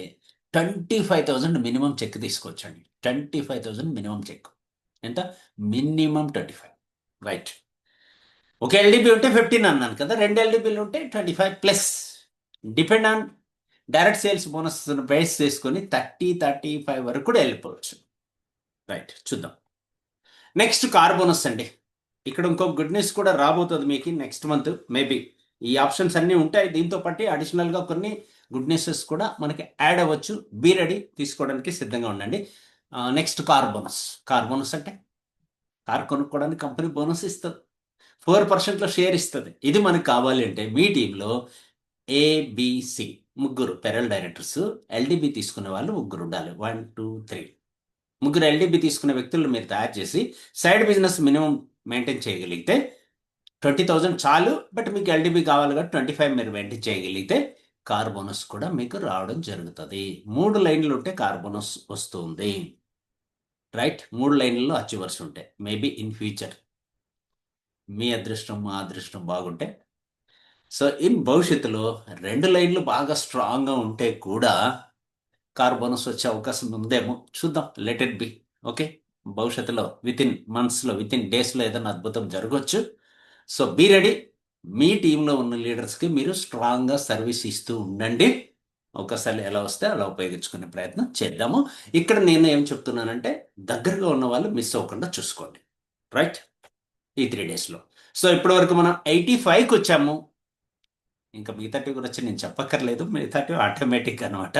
25,000 మినిమం చెక్ తీసుకోవచ్చండి. 25,000 మినిమం చెక్. ఎంత? మినిమం 25. రైట్, ఒక ఎల్డిబి ఉంటే 15 అన్నాను కదా, 2 ఎల్డిబిలు ఉంటే 25 plus. Depend on direct sales bonus base చేసుకొని 30-35 వరకు కూడా వెళ్ళిపోవచ్చు. రైట్, చూద్దాం. నెక్స్ట్ కార్ బోనస్ అండి. ఇక్కడ ఇంకో గుడ్ న్యూస్ కూడా రాబోతుంది మీకు నెక్స్ట్ మంత్ మేబీ. ఈ ఆప్షన్స్ అన్నీ ఉంటాయి. దీంతో పాటు అడిషనల్గా కొన్ని గుడ్ న్యూసెస్ కూడా మనకి యాడ్ అవ్వచ్చు. బీ రెడీ, తీసుకోవడానికి సిద్ధంగా ఉండండి. Next car bonus. Car bonus అంటే కార్ కొనుక్కోవడానికి కంపెనీ బోనస్ ఇస్తుంది, 4%లో షేర్ ఇస్తుంది. ఇది మనకు కావాలి అంటే మీ టీంలో ఏబిసి ముగ్గురు పెరల్ డైరెక్టర్స్, ఎల్డిబి తీసుకునే వాళ్ళు ముగ్గురు ఉండాలి. 1 2 3 ముగ్గురు ఎల్డిబి తీసుకునే వ్యక్తులు మీరు తయారు చేసి సైడ్ బిజినెస్ మినిమం మెయింటైన్ చేయగలిగితే 20,000 చాలు. బట్ మీకు ఎల్డిబి కావాలి కాబట్టి 25 మీరు మెయింటైన్ చేయగలిగితే కార్ బోనస్ కూడా మీకు రావడం జరుగుతుంది. 3 లైన్లు ఉంటే కార్ బోనస్ వస్తుంది. రైట్, 3 లైన్లలో అచీవర్స్ ఉంటాయి. మేబీ ఇన్ ఫ్యూచర్ మీ అదృష్టం మా అదృష్టం బాగుంటే, సో ఇన్ భవిష్యత్తులో 2 లైన్లు బాగా స్ట్రాంగ్గా ఉంటే కూడా కార్ బోనస్ వచ్చే అవకాశం ఉందేమో, చూద్దాం. Let it be. ఓకే, భవిష్యత్తులో విత్ ఇన్ మంత్స్లో, విత్ ఇన్ డేస్లో ఏదైనా అద్భుతం జరగవచ్చు. So be ready. మీ టీంలో ఉన్న లీడర్స్కి మీరు స్ట్రాంగ్గా సర్వీస్ ఇస్తూ ఉండండి. అవకాశాలు ఎలా వస్తే అలా ఉపయోగించుకునే ప్రయత్నం చేద్దాము. ఇక్కడ నేను ఏం చెప్తున్నానంటే దగ్గరగా ఉన్న వాళ్ళు మిస్ అవ్వకుండా చూసుకోండి. రైట్, ఈ 3 డేస్లో. సో ఇప్పటి వరకు మనం 85కి వచ్చాము. ఇంకా మిగతాటి గురించి నేను చెప్పక్కర్లేదు, మిగతాటి ఆటోమేటిక్ అనమాట.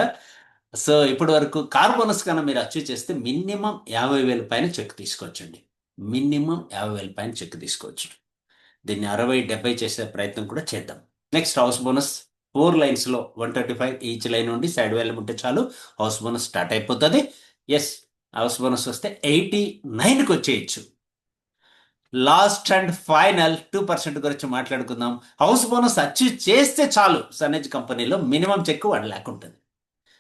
సో ఇప్పటి వరకు కార్ బోనస్ కన్నా మీరు అచీవ్ చేస్తే మినిమం 50,000 పైన చెక్ తీసుకోవచ్చండి. మినిమం 50,000 పైన చెక్ తీసుకోవచ్చు. దీన్ని 60-70 చేసే ప్రయత్నం కూడా చేద్దాం. Next house bonus. 4 లైన్స్లో 135 ఈచ్ లైన్ నుండి సైడ్ వేలం ఉంటే చాలు, హౌస్ బోనస్ స్టార్ట్ అయిపోతుంది. ఎస్, హౌస్ బోనస్ వస్తే 89కి వచ్చేయచ్చు. లాస్ట్ అండ్ ఫైనల్ 2% గురించి మాట్లాడుకుందాం. హౌస్ బోనస్ అచీవ్ చేస్తే చాలు, సనేజ్ కంపెనీలో మినిమం చెక్ 1 lakh ఉంటుంది.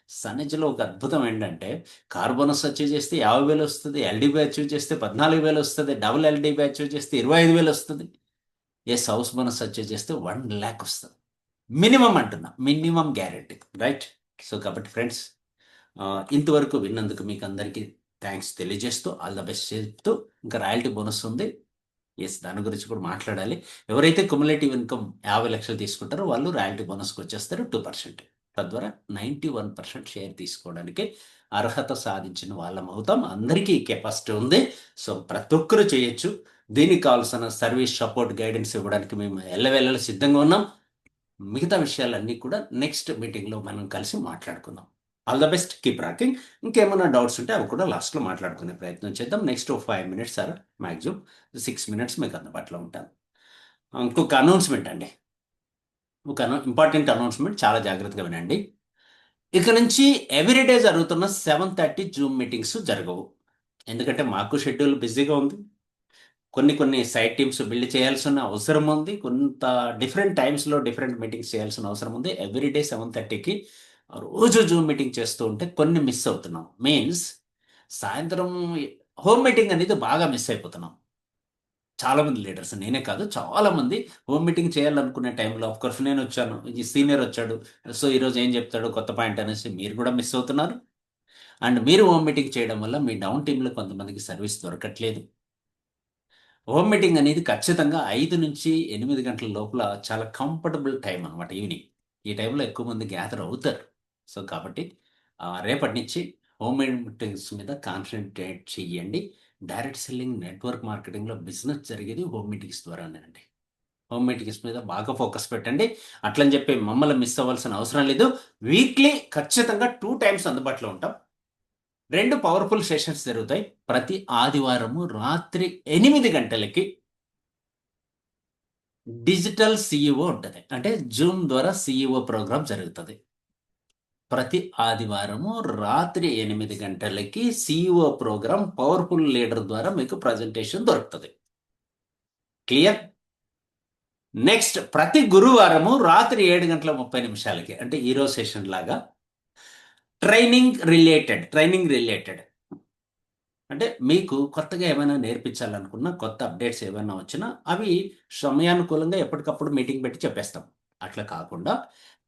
సనేజ్లో ఒక అద్భుతం ఏంటంటే కార్ బోనస్ అచీవ్ చేస్తే 50,000 వస్తుంది, ఎల్డీబీ అచీవ్ చేస్తే 14,000 వస్తుంది, డబుల్ ఎల్డీబీ అచీవ్ చేస్తే 25,000 వస్తుంది. ఎస్, హౌస్ బోనస్ అచీవ్ చేస్తే 1 lakh వస్తుంది. మినిమం అంటున్నా, మినిమం గ్యారెంటీ. రైట్. సో కాబట్టి ఫ్రెండ్స్, ఇంతవరకు విన్నందుకు మీకు అందరికీ థ్యాంక్స్ తెలియజేస్తూ ఆల్ ద బెస్ట్ చెప్తూ, ఇంకా రాయల్టీ బోనస్ ఉంది. ఎస్, దాని గురించి కూడా మాట్లాడాలి. ఎవరైతే క్యుములేటివ్ ఇన్కమ్ 50 లక్షలు తీసుకుంటారో వాళ్ళు రాయల్టీ బోనస్కి వచ్చేస్తారు 2%. తద్వారా 91% షేర్ తీసుకోవడానికి అర్హత సాధించిన వాళ్ళం అవుతాం. అందరికీ కెపాసిటీ ఉంది. సో ప్రతి ఒక్కరూ చేయొచ్చు. దీనికి కావాల్సిన సర్వీస్, సపోర్ట్, గైడెన్స్ ఇవ్వడానికి మేము ఎల్లవేళలా సిద్ధంగా ఉన్నాం. మిగతా విషయాలన్నీ కూడా నెక్స్ట్ మీటింగ్లో మనం కలిసి మాట్లాడుకుందాం. All the best, keep rocking. ఇంకేమైనా డౌట్స్ ఉంటే అవి కూడా లాస్ట్లో మాట్లాడుకునే ప్రయత్నం చేద్దాం. Next 5 minutes sir, maximum 6 minutes మీకు అందుబాటులో ఉంటాను. ఇంకొక అనౌన్స్మెంట్ అండి, ఒక ఇంపార్టెంట్ అనౌన్స్మెంట్, చాలా జాగ్రత్తగా వినండి. ఇక నుంచి ఎవ్రీడే జరుగుతున్న 7:30 జూమ్ మీటింగ్స్ జరగవు. ఎందుకంటే మాకు షెడ్యూల్ బిజీగా ఉంది. కొన్ని సైడ్ టీమ్స్ బిల్డ్ చేయాల్సిన అవసరం ఉంది. కొంత డిఫరెంట్ టైమ్స్లో డిఫరెంట్ మీటింగ్స్ చేయాల్సిన అవసరం ఉంది. ఎవ్రీడే 7:30కి రోజు జూమ్ మీటింగ్ చేస్తూ ఉంటే కొన్ని మిస్ అవుతున్నాం. మీన్స్ సాయంత్రం హోమ్ మీటింగ్ అనేది బాగా మిస్ అయిపోతున్నాం. చాలామంది లీడర్స్, నేనే కాదు, చాలామంది హోమ్ మీటింగ్ చేయాలనుకునే టైంలో కోర్స్ నేను వచ్చాను, ఈ సీనియర్ వచ్చాడు, సో ఈరోజు ఏం చెప్తాడు కొత్త పాయింట్ అనేసి మీరు కూడా మిస్ అవుతున్నారు. అండ్ మీరు హోమ్ మీటింగ్ చేయడం వల్ల మీ డౌన్ టీంలో కొంతమందికి సర్వీస్ దొరకట్లేదు. హోమ్ మీటింగ్ అనేది ఖచ్చితంగా 5 నుంచి 8 గంటల లోపల చాలా కంఫర్టబుల్ టైం అనమాట, ఈవినింగ్. ఈ టైంలో ఎక్కువ మంది గ్యాదర్ అవుతారు. సో కాబట్టి రేపటి నుంచి హోమ్ మీటింగ్స్ మీద కాన్సన్ట్రేట్ చెయ్యండి. డైరెక్ట్ సెల్లింగ్, నెట్వర్క్ మార్కెటింగ్లో బిజినెస్ జరిగేది హోమ్ మీటింగ్స్ ద్వారానేనండి. హోమ్ మీటింగ్స్ మీద బాగా ఫోకస్ పెట్టండి. అట్లని చెప్పి మమ్మల్ని మిస్ అవ్వాల్సిన అవసరం లేదు. వీక్లీ ఖచ్చితంగా 2 times అందుబాటులో ఉంటాం. 2 పవర్ఫుల్ సెషన్స్ జరుగుతాయి. ప్రతి ఆదివారము రాత్రి 8 గంటలకి డిజిటల్ సిఇఓ ఉంటుంది, అంటే జూమ్ ద్వారా సిఇఓ ప్రోగ్రామ్ జరుగుతుంది. ప్రతి ఆదివారము రాత్రి 8 గంటలకి సిఇఓ ప్రోగ్రామ్ పవర్ఫుల్ లీడర్ ద్వారా మీకు ప్రజెంటేషన్ దొరుకుతుంది. క్లియర్? నెక్స్ట్ ప్రతి గురువారము రాత్రి 7:30 అంటే ఈరోజు సెషన్ లాగా ట్రైనింగ్ రిలేటెడ్ అంటే మీకు కొత్తగా ఏమైనా నేర్పించాలనుకున్నా, కొత్త అప్డేట్స్ ఏమైనా వచ్చినా అవి సమయానుకూలంగా ఎప్పటికప్పుడు మీటింగ్ పెట్టి చెప్పేస్తాం. అట్లా కాకుండా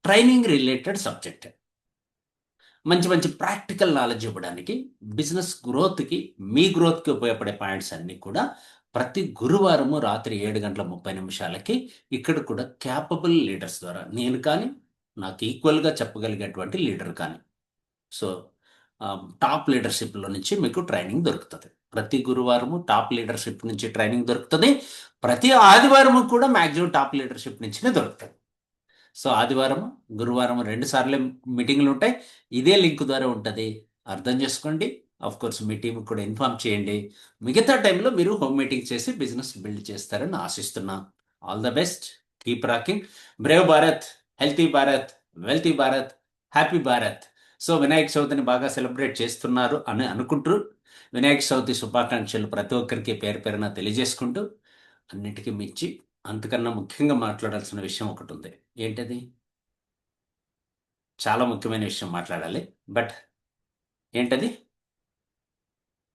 ట్రైనింగ్ రిలేటెడ్ సబ్జెక్ట్, మంచి మంచి ప్రాక్టికల్ నాలెడ్జ్ ఇవ్వడానికి, బిజినెస్ గ్రోత్కి, మీ గ్రోత్కి ఉపయోగపడే పాయింట్స్ అన్నీ కూడా ప్రతి గురువారము రాత్రి 7:30 ఇక్కడ కూడా క్యాపబుల్ లీడర్స్ ద్వారా, నేను కానీ నాకు ఈక్వల్గా చెప్పగలిగేటువంటి లీడర్ కానీ. సో టాప్ లీడర్షిప్లో నుంచి మీకు ట్రైనింగ్ దొరుకుతుంది. ప్రతి గురువారము టాప్ లీడర్షిప్ నుంచి ట్రైనింగ్ దొరుకుతుంది. ప్రతి ఆదివారము కూడా మ్యాక్సిమం టాప్ లీడర్షిప్ నుంచినే దొరుకుతుంది. సో ఆదివారం, గురువారం 2 సార్లు మీటింగ్లు ఉంటాయి. ఇదే లింక్ ద్వారా ఉంటుంది. అర్థం చేసుకోండి. ఆఫ్ కోర్స్ మీ టీం కూడా ఇన్ఫార్మ్ చేయండి. మిగతా టైంలో మీరు హోమ్ మీటింగ్ చేసి బిజినెస్ బిల్డ్ చేస్తారని ఆశిస్తున్నా. All the best. Keep rocking. Brave Bharat, healthy Bharat, wealthy Bharat, happy Bharat. So Vinayaka చవితిని బాగా సెలబ్రేట్ చేస్తున్నారు అని అనుకుంటూ, వినాయక చవితి శుభాకాంక్షలు ప్రతి ఒక్కరికి పేరు పేరున తెలియజేసుకుంటూ, అన్నిటికీ మించి అంతకన్నా ముఖ్యంగా మాట్లాడాల్సిన విషయం ఒకటి ఉంది. ఏంటది? చాలా ముఖ్యమైన విషయం మాట్లాడాలి. బట్ ఏంటది?